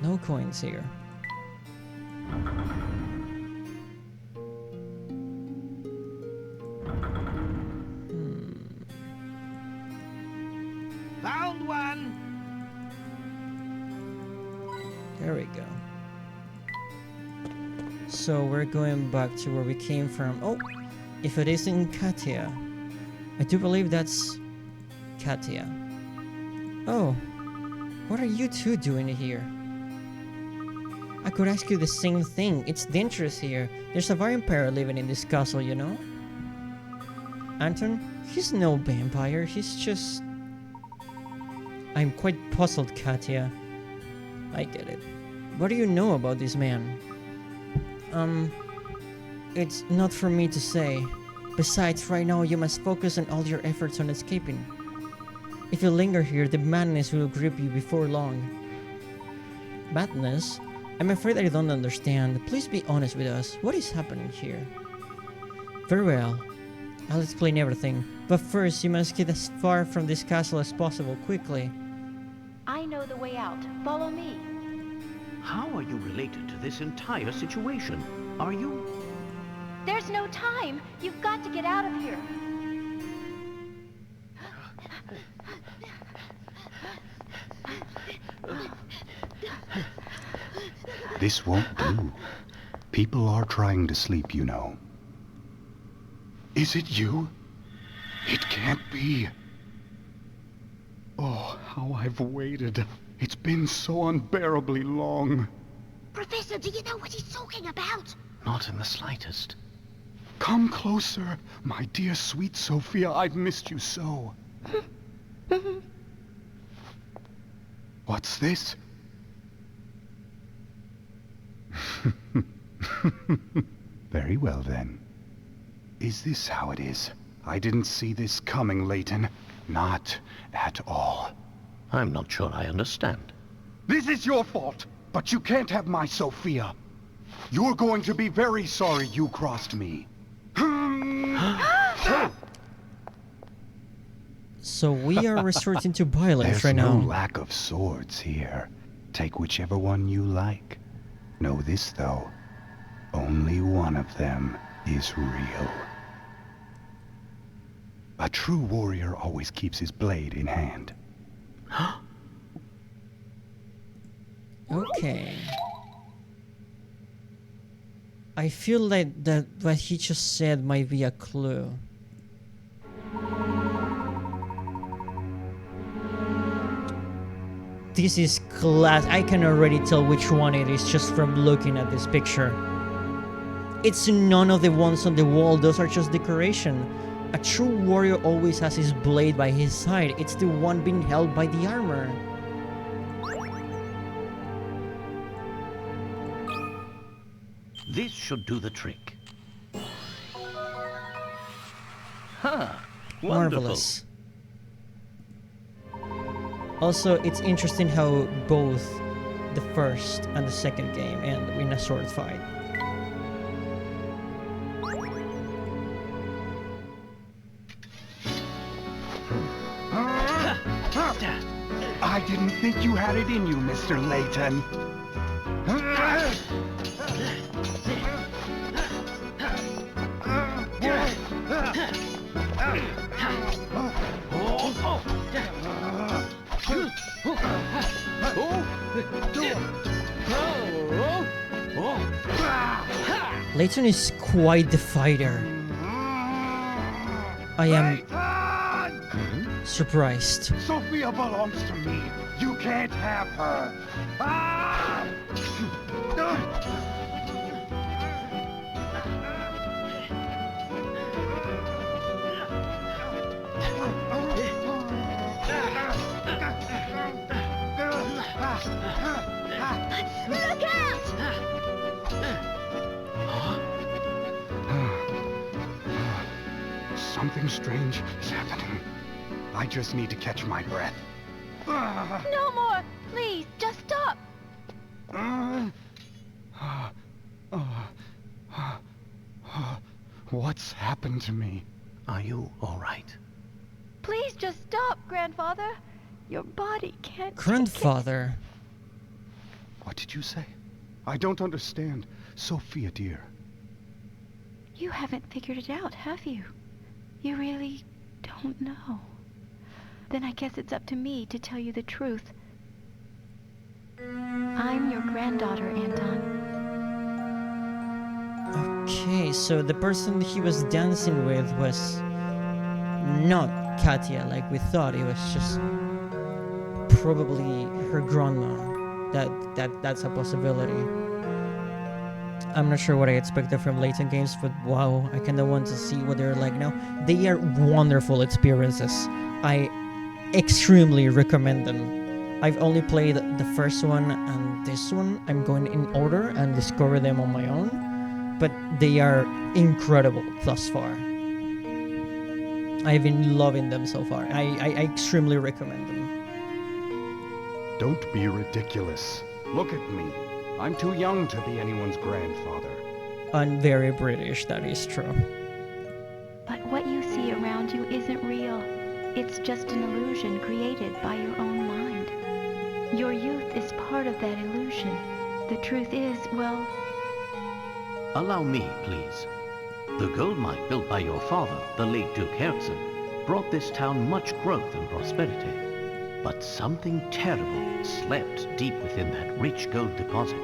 No coins here. Found one! There we go. So we're going back to where we came from. Oh, if it isn't Katia. I do believe that's Katia. Oh, what are you two doing here? I could ask you the same thing. It's dangerous here. There's a vampire living in this castle, you know? Anton, he's no vampire. He's just... I'm quite puzzled, Katya. I get it. What do you know about this man? It's not for me to say. Besides, right now you must focus on all your efforts on escaping. If you linger here, the madness will grip you before long. Madness? I'm afraid I don't understand. Please be honest with us. What is happening here? Very well. I'll explain everything. But first, you must get as far from this castle as possible, quickly. I know the way out. Follow me. How are you related to this entire situation? Are you? There's no time. You've got to get out of here. This won't do. People are trying to sleep, you know. Is it you? It can't be. Oh, how I've waited. It's been so unbearably long. Professor, do you know what he's talking about? Not in the slightest. Come closer, my dear sweet Sophia. I've missed you so. What's this? Very well, then. Is this how it is? I didn't see this coming, Layton. Not at all. I'm not sure I understand. This is your fault, but you can't have my Sophia. You're going to be very sorry you crossed me. So we are resorting to violence There's right no now. lack of swords here. Take whichever one you like. Know this, though. Only one of them is real. A true warrior always keeps his blade in hand. Okay. I feel like that what he just said might be a clue. This is class. I can already tell which one it is just from looking at this picture. It's none of the ones on the wall. Those are just decoration. A true warrior always has his blade by his side. It's the one being held by the armor. This should do the trick. Huh. Wonderful. Marvelous. Also, it's interesting how both the first and the second game end in a sword fight. I didn't think you had it in you, Mr. Layton. Layton is quite the fighter. I am surprised. Sophia belongs to me. You can't have her. Ah! Look out! Something strange is happening. I just need to catch my breath. No more! Please, just stop! What's happened to me? Are you all right? Please just stop, Grandfather. Your body can't take it. Grandfather. What did you say? I don't understand. Sophia, dear. You haven't figured it out, have you? You really don't know. Then I guess it's up to me to tell you the truth. I'm your granddaughter, Anton. Okay, so the person he was dancing with was not Katya like we thought. It was just probably her grandma. That's a possibility. I'm not sure what I expected from Layton games, but wow, I kinda want to see what they're like now. They are wonderful experiences. I extremely recommend them. I've only played the first one and this one. I'm going in order and discover them on my own, but they are incredible thus far. I've been loving them so far. I extremely recommend them. Don't be ridiculous. Look at me. I'm too young to be anyone's grandfather. I'm very British, that is true. But what you see around you isn't real. It's just an illusion created by your own mind. Your youth is part of that illusion. The truth is, well... Allow me, please. The gold mine built by your father, the late Duke Herzen, brought this town much growth and prosperity. But something terrible slept deep within that rich gold deposit.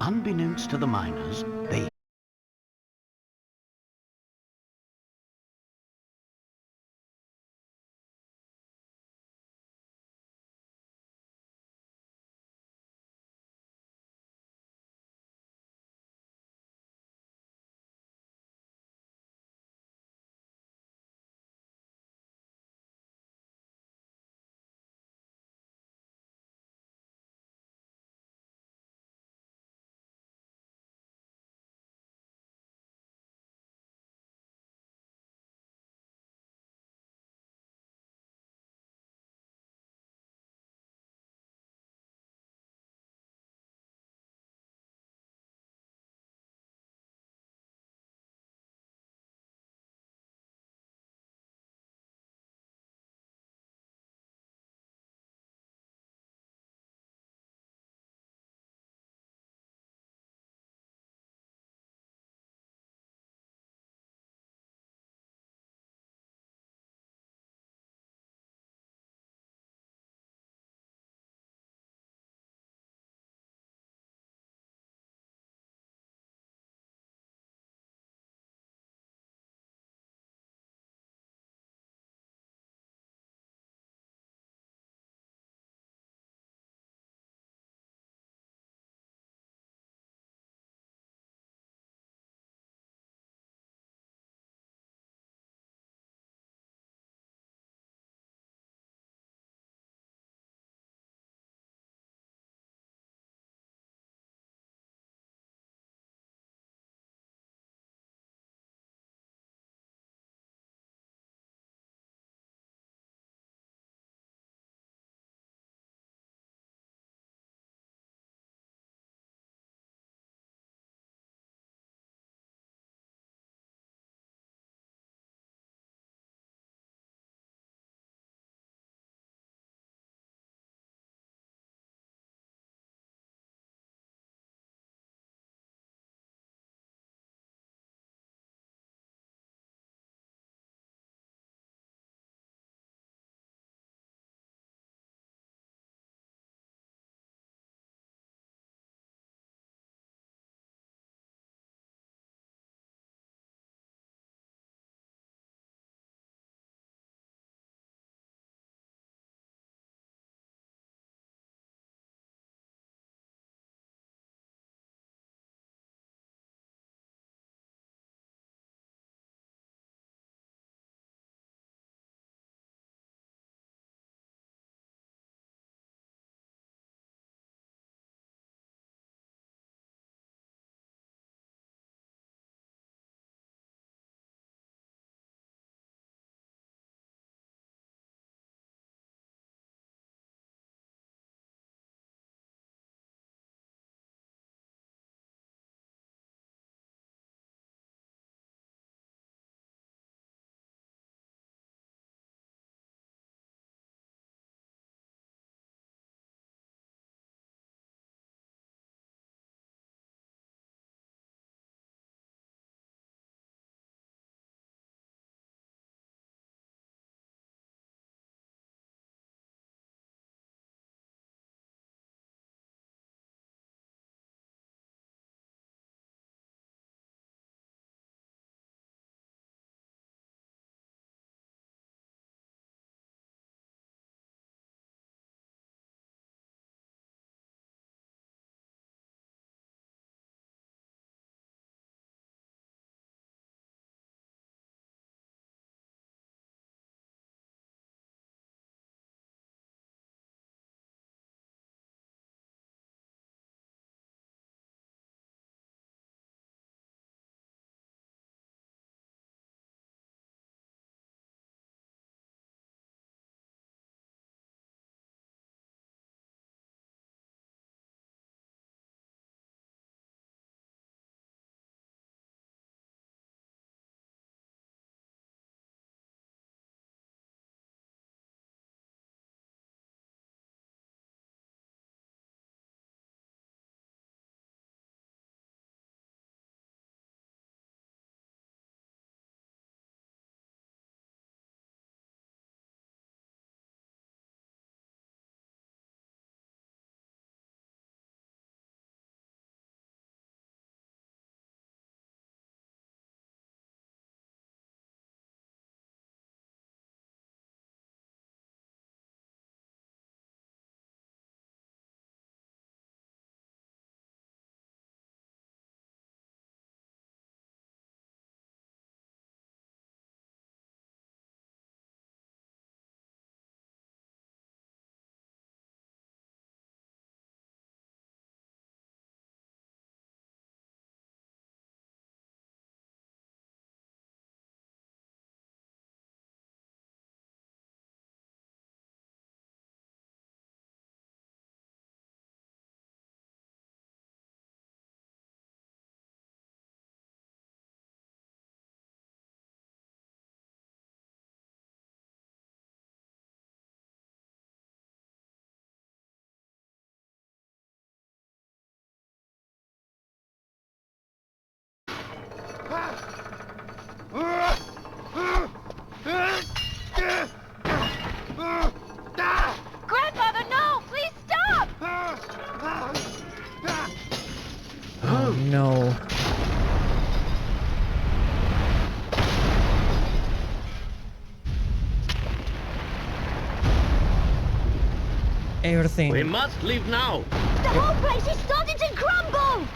Unbeknownst to the miners, they Grandfather, no! Please stop! Oh no. Everything. We must leave now. The whole place is starting to crumble!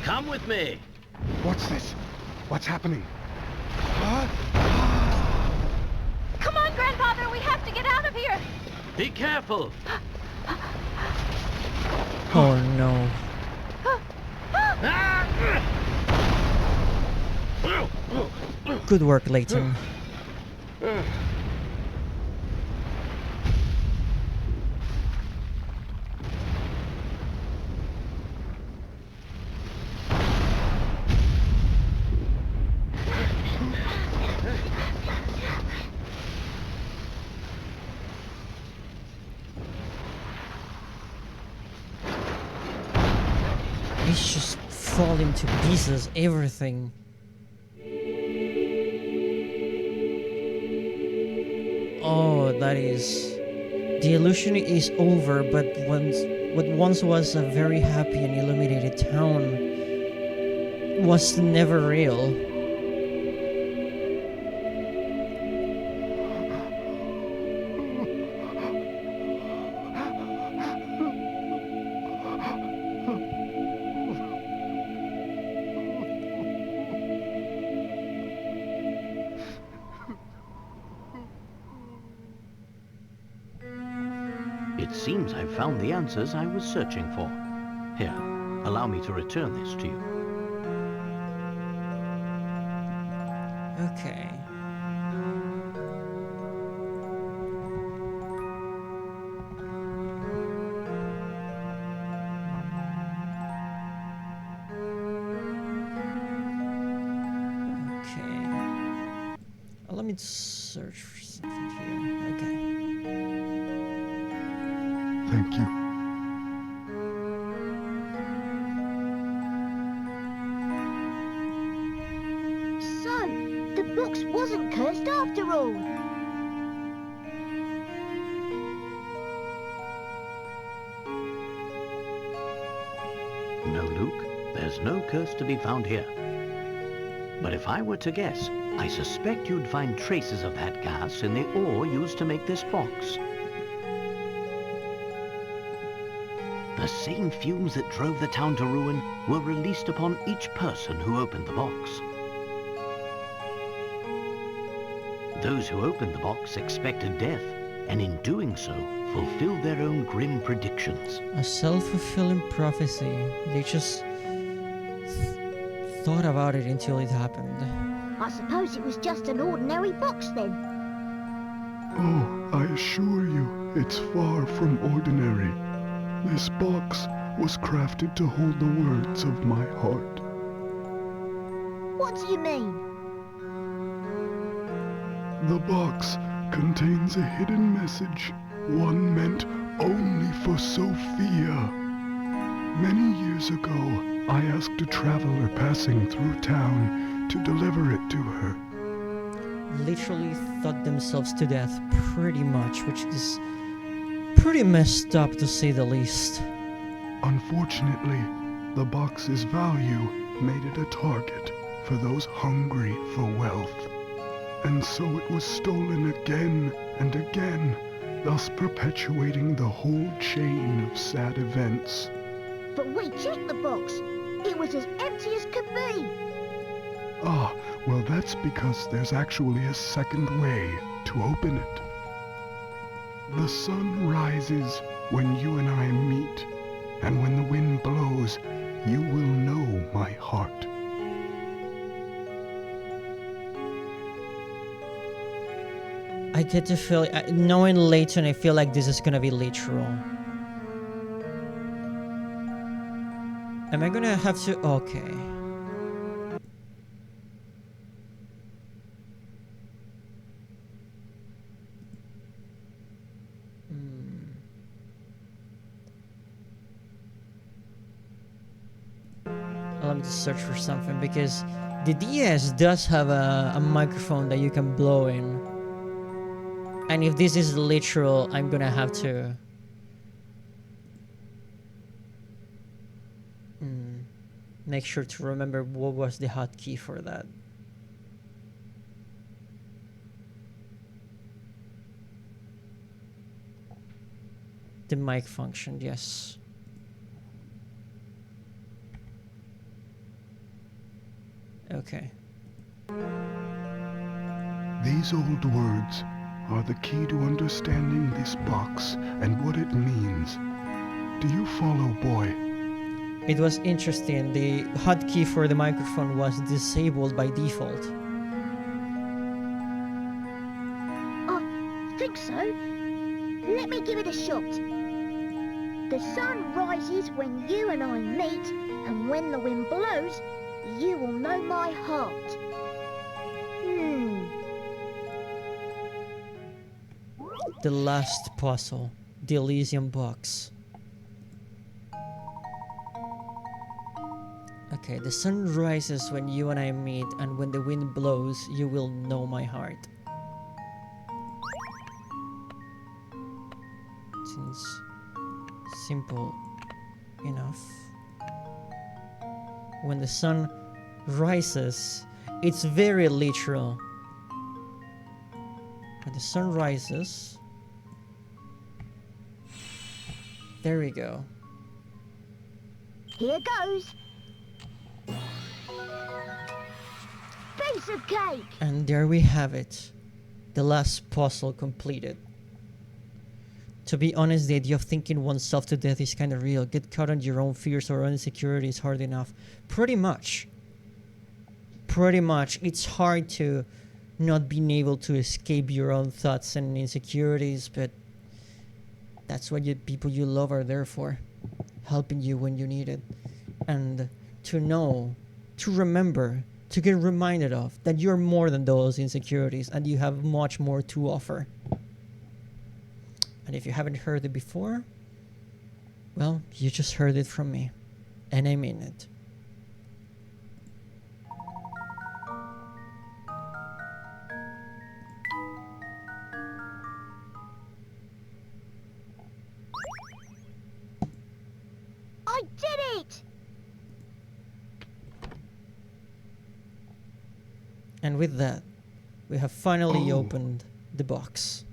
Come with me. What's this? What's happening? Come on, Grandfather, we have to get out of here! Be careful. Oh no. Good work, Layton. It's just falling to pieces, everything. Oh, that is... The illusion is over, but what once was a very happy and illuminated town was never real. It seems I've found the answers I was searching for. Here, allow me to return this to you. Okay. Okay. Let me search for something here. Okay. Thank you. So, the box wasn't cursed after all. No, Luke, there's no curse to be found here. But if I were to guess, I suspect you'd find traces of that gas in the ore used to make this box. The same fumes that drove the town to ruin were released upon each person who opened the box. Those who opened the box expected death, and in doing so, fulfilled their own grim predictions. A self-fulfilling prophecy. They just thought about it until it happened. I suppose it was just an ordinary box then. Oh, I assure you, it's far from ordinary. This box was crafted to hold the words of my heart. What do you mean? The box contains a hidden message, one meant only for Sophia. Many years ago, I asked a traveler passing through town to deliver it to her. Literally thought themselves to death pretty much, which is pretty messed up to say the least. Unfortunately, the box's value made it a target for those hungry for wealth. And so it was stolen again and again, thus perpetuating the whole chain of sad events. But we checked the box. It was as empty as could be. Ah, well that's because there's actually a second way to open it. The sun rises when you and I meet, and when the wind blows, you will know my heart. I get to feel, knowing Layton, I feel like this is gonna be literal. Am I gonna have to? Okay. Let me just search for something, because The DS does have a microphone that you can blow in. And if this is literal, I'm gonna have to... make sure to remember what was the hotkey for that. The mic function, yes. Okay. These old words are the key to understanding this box and what it means. Do you follow, boy? It was interesting. The hotkey for the microphone was disabled by default. I think so. Let me give it a shot. The sun rises when you and I meet, and when the wind blows, you will know my heart. The last puzzle. The Elysium box. Okay, the sun rises when you and I meet, and when the wind blows, you will know my heart. Seems simple enough. When the sun rises, it's very literal. When the sun rises, there we go. Here goes. Piece of cake. And there we have it. The last puzzle completed. To be honest, the idea of thinking oneself to death is kind of real. Get caught on your own fears or insecurities hard enough. Pretty much. Pretty much. It's hard to not being able to escape your own thoughts and insecurities, but that's what people you love are there for. Helping you when you need it. And to know, to remember, to get reminded of that you're more than those insecurities and you have much more to offer. And if you haven't heard it before, well, you just heard it from me. And I mean it. I did it! And with that, we have finally opened the box.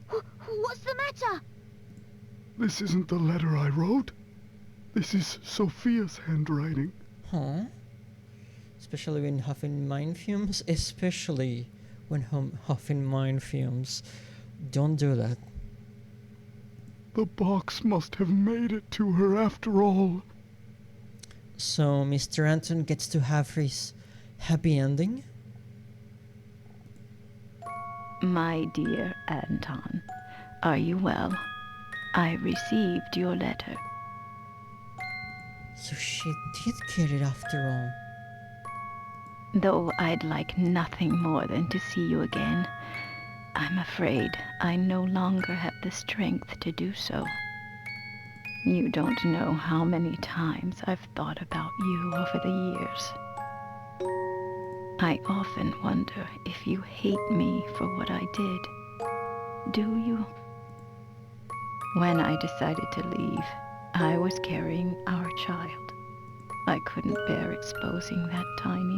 What's the matter? This isn't the letter I wrote. This is Sophia's handwriting. Huh? Especially when huffing mind fumes? Especially when huffing mind fumes. Don't do that. The box must have made it to her after all. So Mr. Anton gets to have his happy ending? My dear Anton, are you well? I received your letter. So she did get it after all. Though I'd like nothing more than to see you again, I'm afraid I no longer have the strength to do so. You don't know how many times I've thought about you over the years. I often wonder if you hate me for what I did. Do you? When I decided to leave, I was carrying our child. I couldn't bear exposing that tiny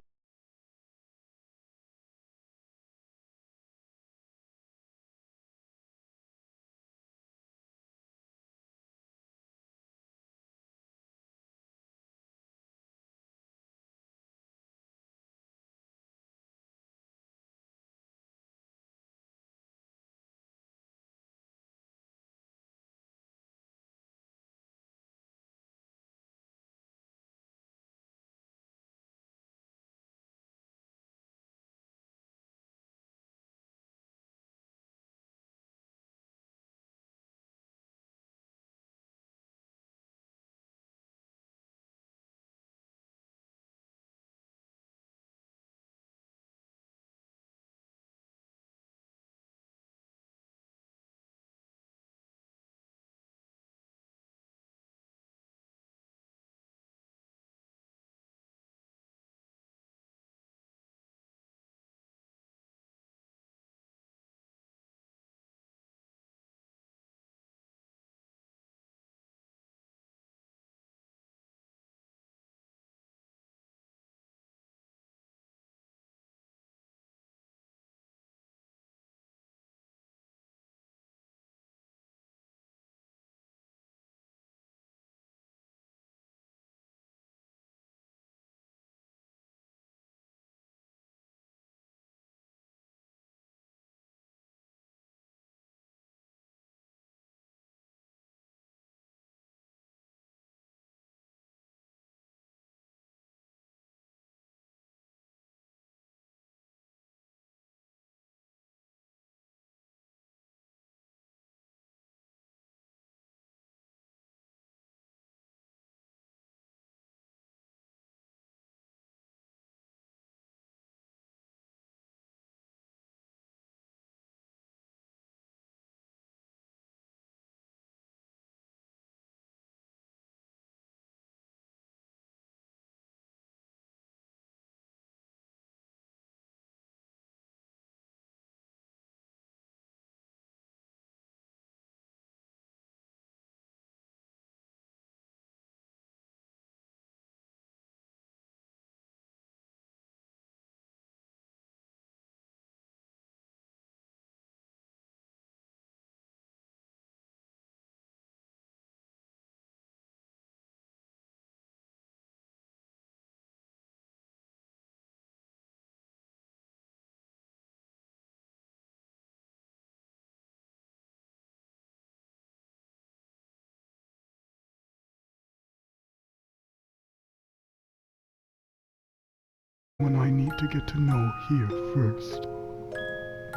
When I need to get to know here first.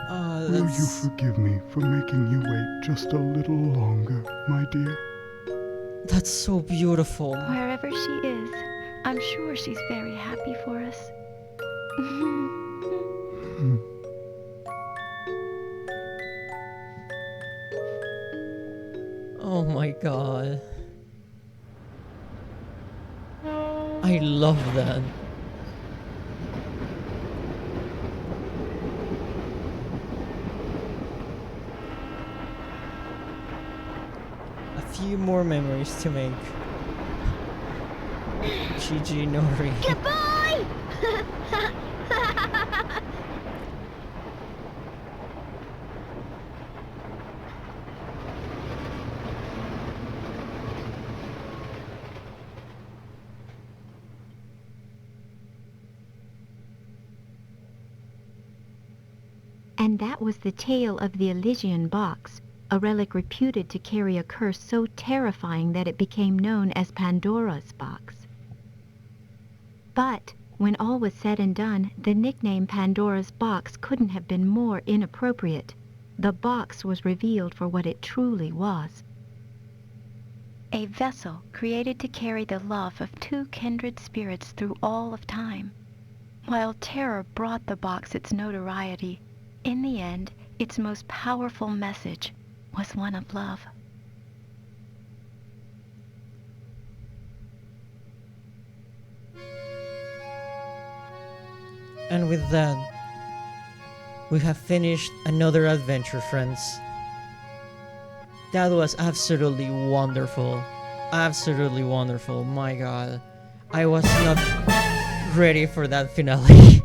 Oh, Will you that's forgive me for making you wait just a little longer, my dear? so beautiful. Wherever she is, I'm sure she's very happy for us. Oh my god. I love that. A few more memories to make. GG Nori. Goodbye! And that was the tale of the Elysian box, a relic reputed to carry a curse so terrifying that it became known as Pandora's box. But when all was said and done, the nickname Pandora's box couldn't have been more inappropriate. The box was revealed for what it truly was. A vessel created to carry the love of two kindred spirits through all of time. While terror brought the box its notoriety, in the end, its most powerful message was one of love. And with that, we have finished another adventure, friends. That was absolutely wonderful. Absolutely wonderful. My god. I was not ready for that finale.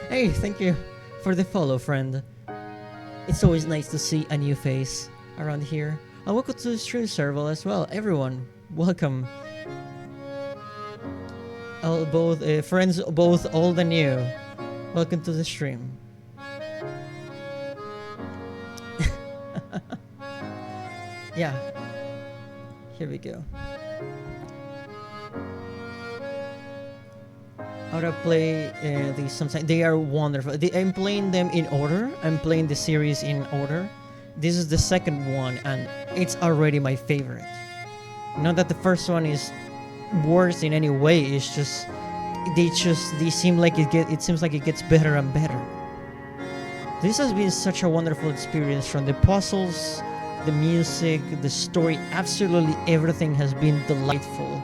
Hey, thank you for the follow, friend. It's always nice to see a new face around here. And welcome to the stream server as well. Everyone, welcome. Both friends, both old and new. Welcome to the stream. Yeah. Here we go. How to play these sometimes. They are wonderful. I'm playing them in order. I'm playing the series in order. This is the second one, and it's already my favorite. Not that the first one is worse in any way. It's just they seem like it seems like it gets better and better. This has been such a wonderful experience, from the puzzles, the music, the story. Absolutely everything has been delightful,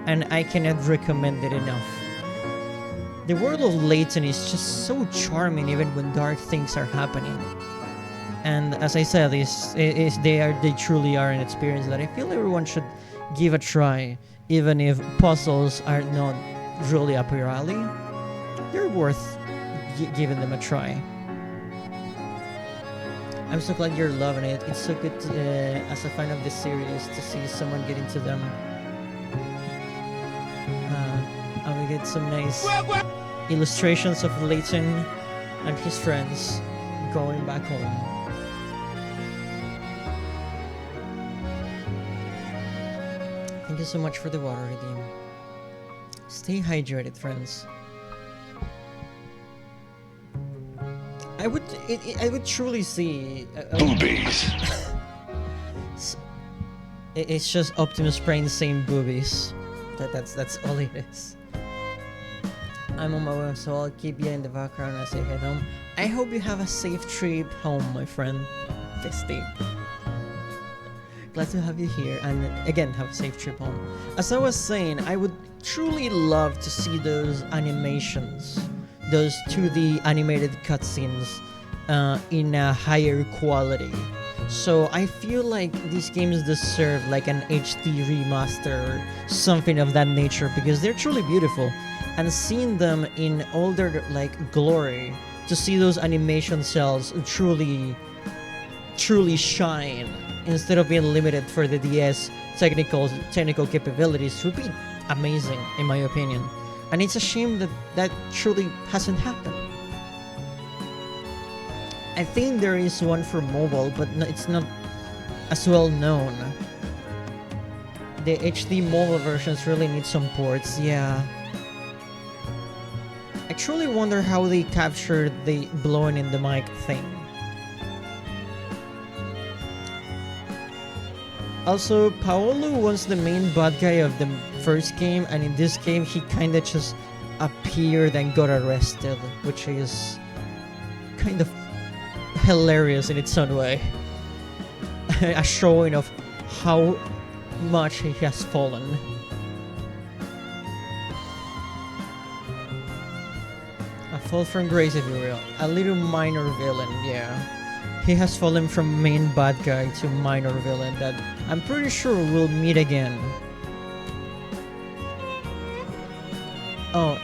and I cannot recommend it enough. The world of Layton is just so charming even when dark things are happening. And as I said, they truly are an experience that I feel everyone should give a try, even if puzzles are not really up your alley. They're worth giving them a try. I'm so glad you're loving it. It's so good as a fan of this series to see someone get into them. And we get some nice illustrations of Layton and his friends going back home. Thank you so much for the water, Redeem. Stay hydrated, friends. I would truly see boobies. It's just Optimus Prime saying boobies. That's all it is. I'm on my way, so I'll keep you in the background as I head home. I hope you have a safe trip home, my friend. Stay. Glad to have you here, and again, have a safe trip home. As I was saying, I would truly love to see those animations, those 2D animated cutscenes in a higher quality. So I feel like these games deserve like an HD remaster or something of that nature, because they're truly beautiful. And seeing them in all their like glory, to see those animation cells truly shine instead of being limited for the DS technical capabilities would be amazing, in my opinion. And it's a shame that truly hasn't happened. I think there is one for mobile, but it's not as well known. The HD mobile versions really need some ports, yeah. I truly wonder how they captured the blowing in the mic thing. Also, Paolo was the main bad guy of the first game, and in this game he kinda just appeared and got arrested, which is kind of hilarious in its own way. A showing of how much he has fallen. A fall from grace, if you will. A little minor villain, yeah. He has fallen from main bad guy to minor villain that I'm pretty sure we'll meet again. Oh,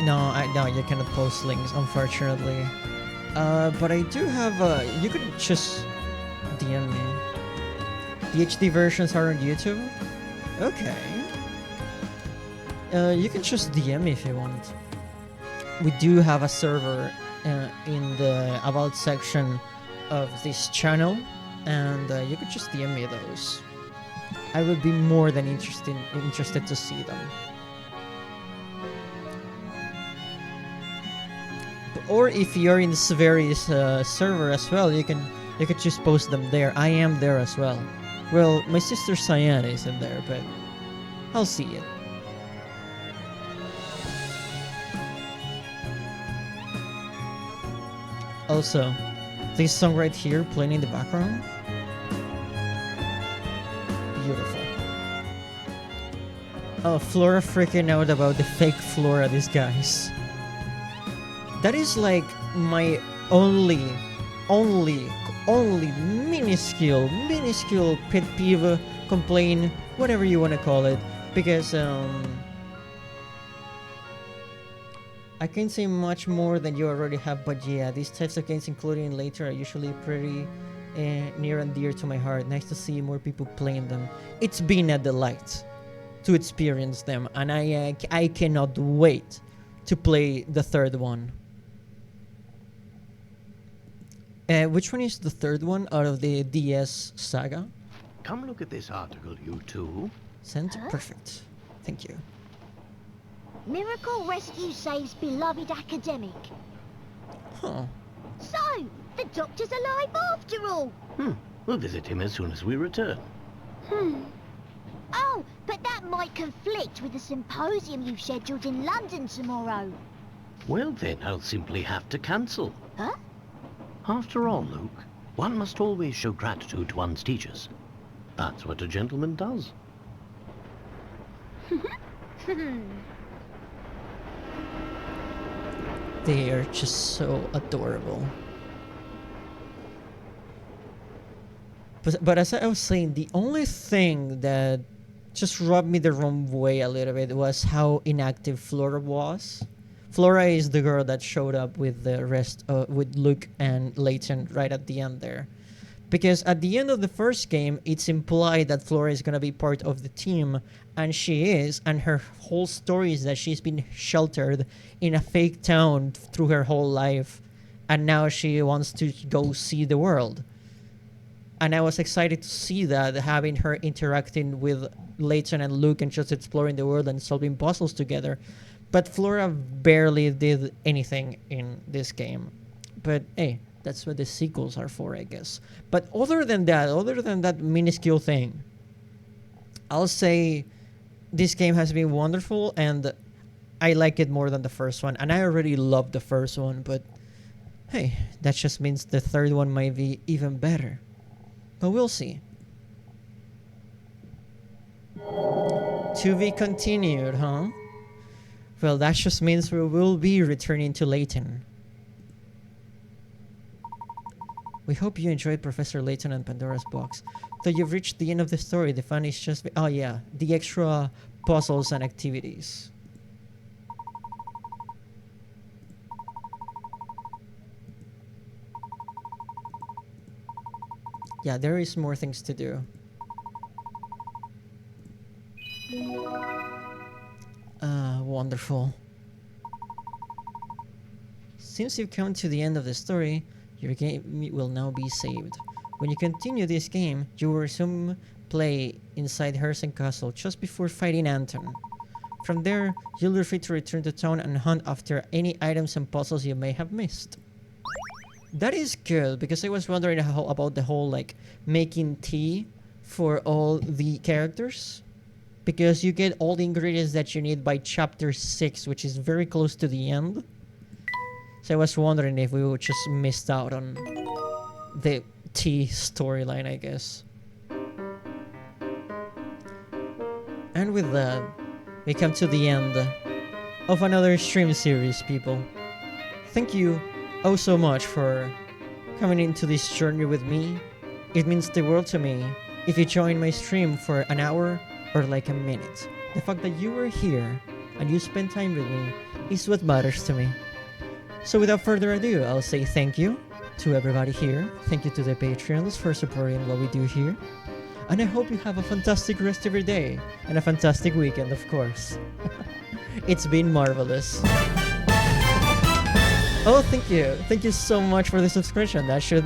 no, you cannot post links, unfortunately. But I do have, you could just DM me. The HD versions are on YouTube? Okay. You can just DM me if you want. We do have a server in the About section of this channel, and you could just DM me those. I would be more than interested to see them. Or if you're in this very server as well, you could just post them there. I am there as well. Well, my sister Cyan isn't there, but I'll see it. Also, this song right here playing in the background, beautiful. Oh, Flora freaking out about the fake Flora, these guys. That is like my only minuscule pet peeve, complaint, whatever you want to call it, because I can't say much more than you already have, but yeah, these types of games, including later, are usually pretty near and dear to my heart. Nice to see more people playing them. It's been a delight to experience them, and I cannot wait to play the third one. Which one is the third one out of the DS saga? Come look at this article, you two. Sent? Perfect. Thank you. Miracle Rescue saves beloved academic. Huh. So, the doctor's alive after all. We'll visit him as soon as we return. Oh, but that might conflict with the symposium you've scheduled in London tomorrow. Well then, I'll simply have to cancel. Huh? After all, Luke, one must always show gratitude to one's teachers. That's what a gentleman does. They are just so adorable. But as I was saying, the only thing that just rubbed me the wrong way a little bit was how inactive Flora was. Flora is the girl that showed up with the rest, with Luke and Layton right at the end there. Because at the end of the first game, it's implied that Flora is going to be part of the team, and she is, and her whole story is that she's been sheltered in a fake town through her whole life, and now she wants to go see the world. And I was excited to see that, having her interacting with Layton and Luke and just exploring the world and solving puzzles together. But Flora barely did anything in this game. But hey, that's what the sequels are for, I guess. But other than that minuscule thing, I'll say this game has been wonderful, and I like it more than the first one. And I already loved the first one, but hey, that just means the third one might be even better. But we'll see. To be continued, huh? Well, that just means we will be returning to Layton. We hope you enjoyed Professor Layton and Pandora's Box. Though you've reached the end of the story, the fun is just... Oh yeah, the extra puzzles and activities. Yeah, there is more things to do. Wonderful. Since you've come to the end of the story, your game will now be saved. When you continue this game, you will resume play inside Herzen Castle just before fighting Anton. From there, you'll be free to return to town and hunt after any items and puzzles you may have missed. That is good, because I was wondering about the whole like making tea for all the characters. Because you get all the ingredients that you need by chapter 6, which is very close to the end. So I was wondering if we would just missed out on the tea storyline, I guess. And with that, we come to the end of another stream series, people. Thank you oh so much for coming into this journey with me. It means the world to me if you join my stream for an hour or like a minute. The fact that you were here and you spent time with me is what matters to me. So without further ado, I'll say thank you to everybody here. Thank you to the Patreons for supporting what we do here. And I hope you have a fantastic rest of your day and a fantastic weekend, of course. It's been marvelous. Oh, thank you. Thank you so much for the subscription. That should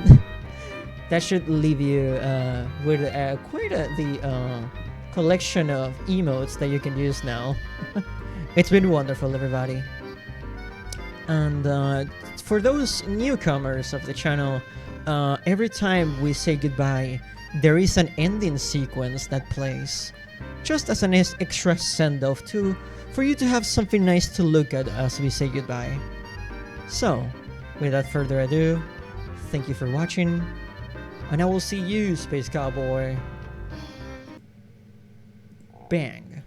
leave you with quite the collection of emotes that you can use now. It's been wonderful, everybody. And for those newcomers of the channel, every time we say goodbye, there is an ending sequence that plays, just as an extra send-off for you to have something nice to look at as we say goodbye. So, without further ado, thank you for watching, and I will see you, Space Cowboy. Bang.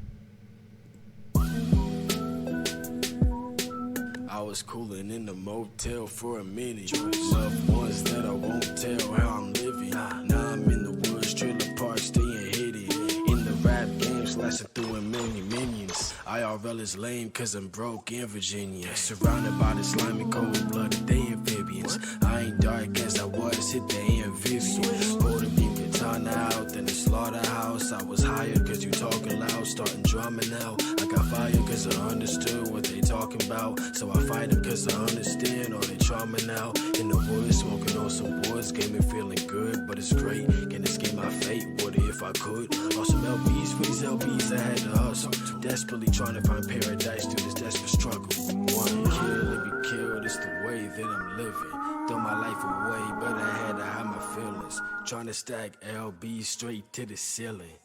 I was cooling in the motel for a minute. Loved ones that I won't tell how I'm living. Now I'm in the woods, trailer park, staying hidden. In the rap game, slashing through a million minions. IRL is lame cause I'm broke in Virginia. Surrounded by the slimy cold-blooded, they amphibians. I ain't dark as I was, hit the amphibian. Pulled a beam katana out in the slaughterhouse. I was hired cause you talking loud, starting drama now. I got fired cause I understood what they talking about. So I fight them cause I understand all their trauma now. In the woods, smoking on some woods, gave me feeling good, but it's great. Can't escape my fate, what if I could? On some LBs, for these LBs I had to hustle. Desperately trying to find paradise through this desperate struggle. One kill and be killed, it's the way that I'm living. Throw my life away, but I had to hide my feelings. Trying to stack LBs straight to the ceiling.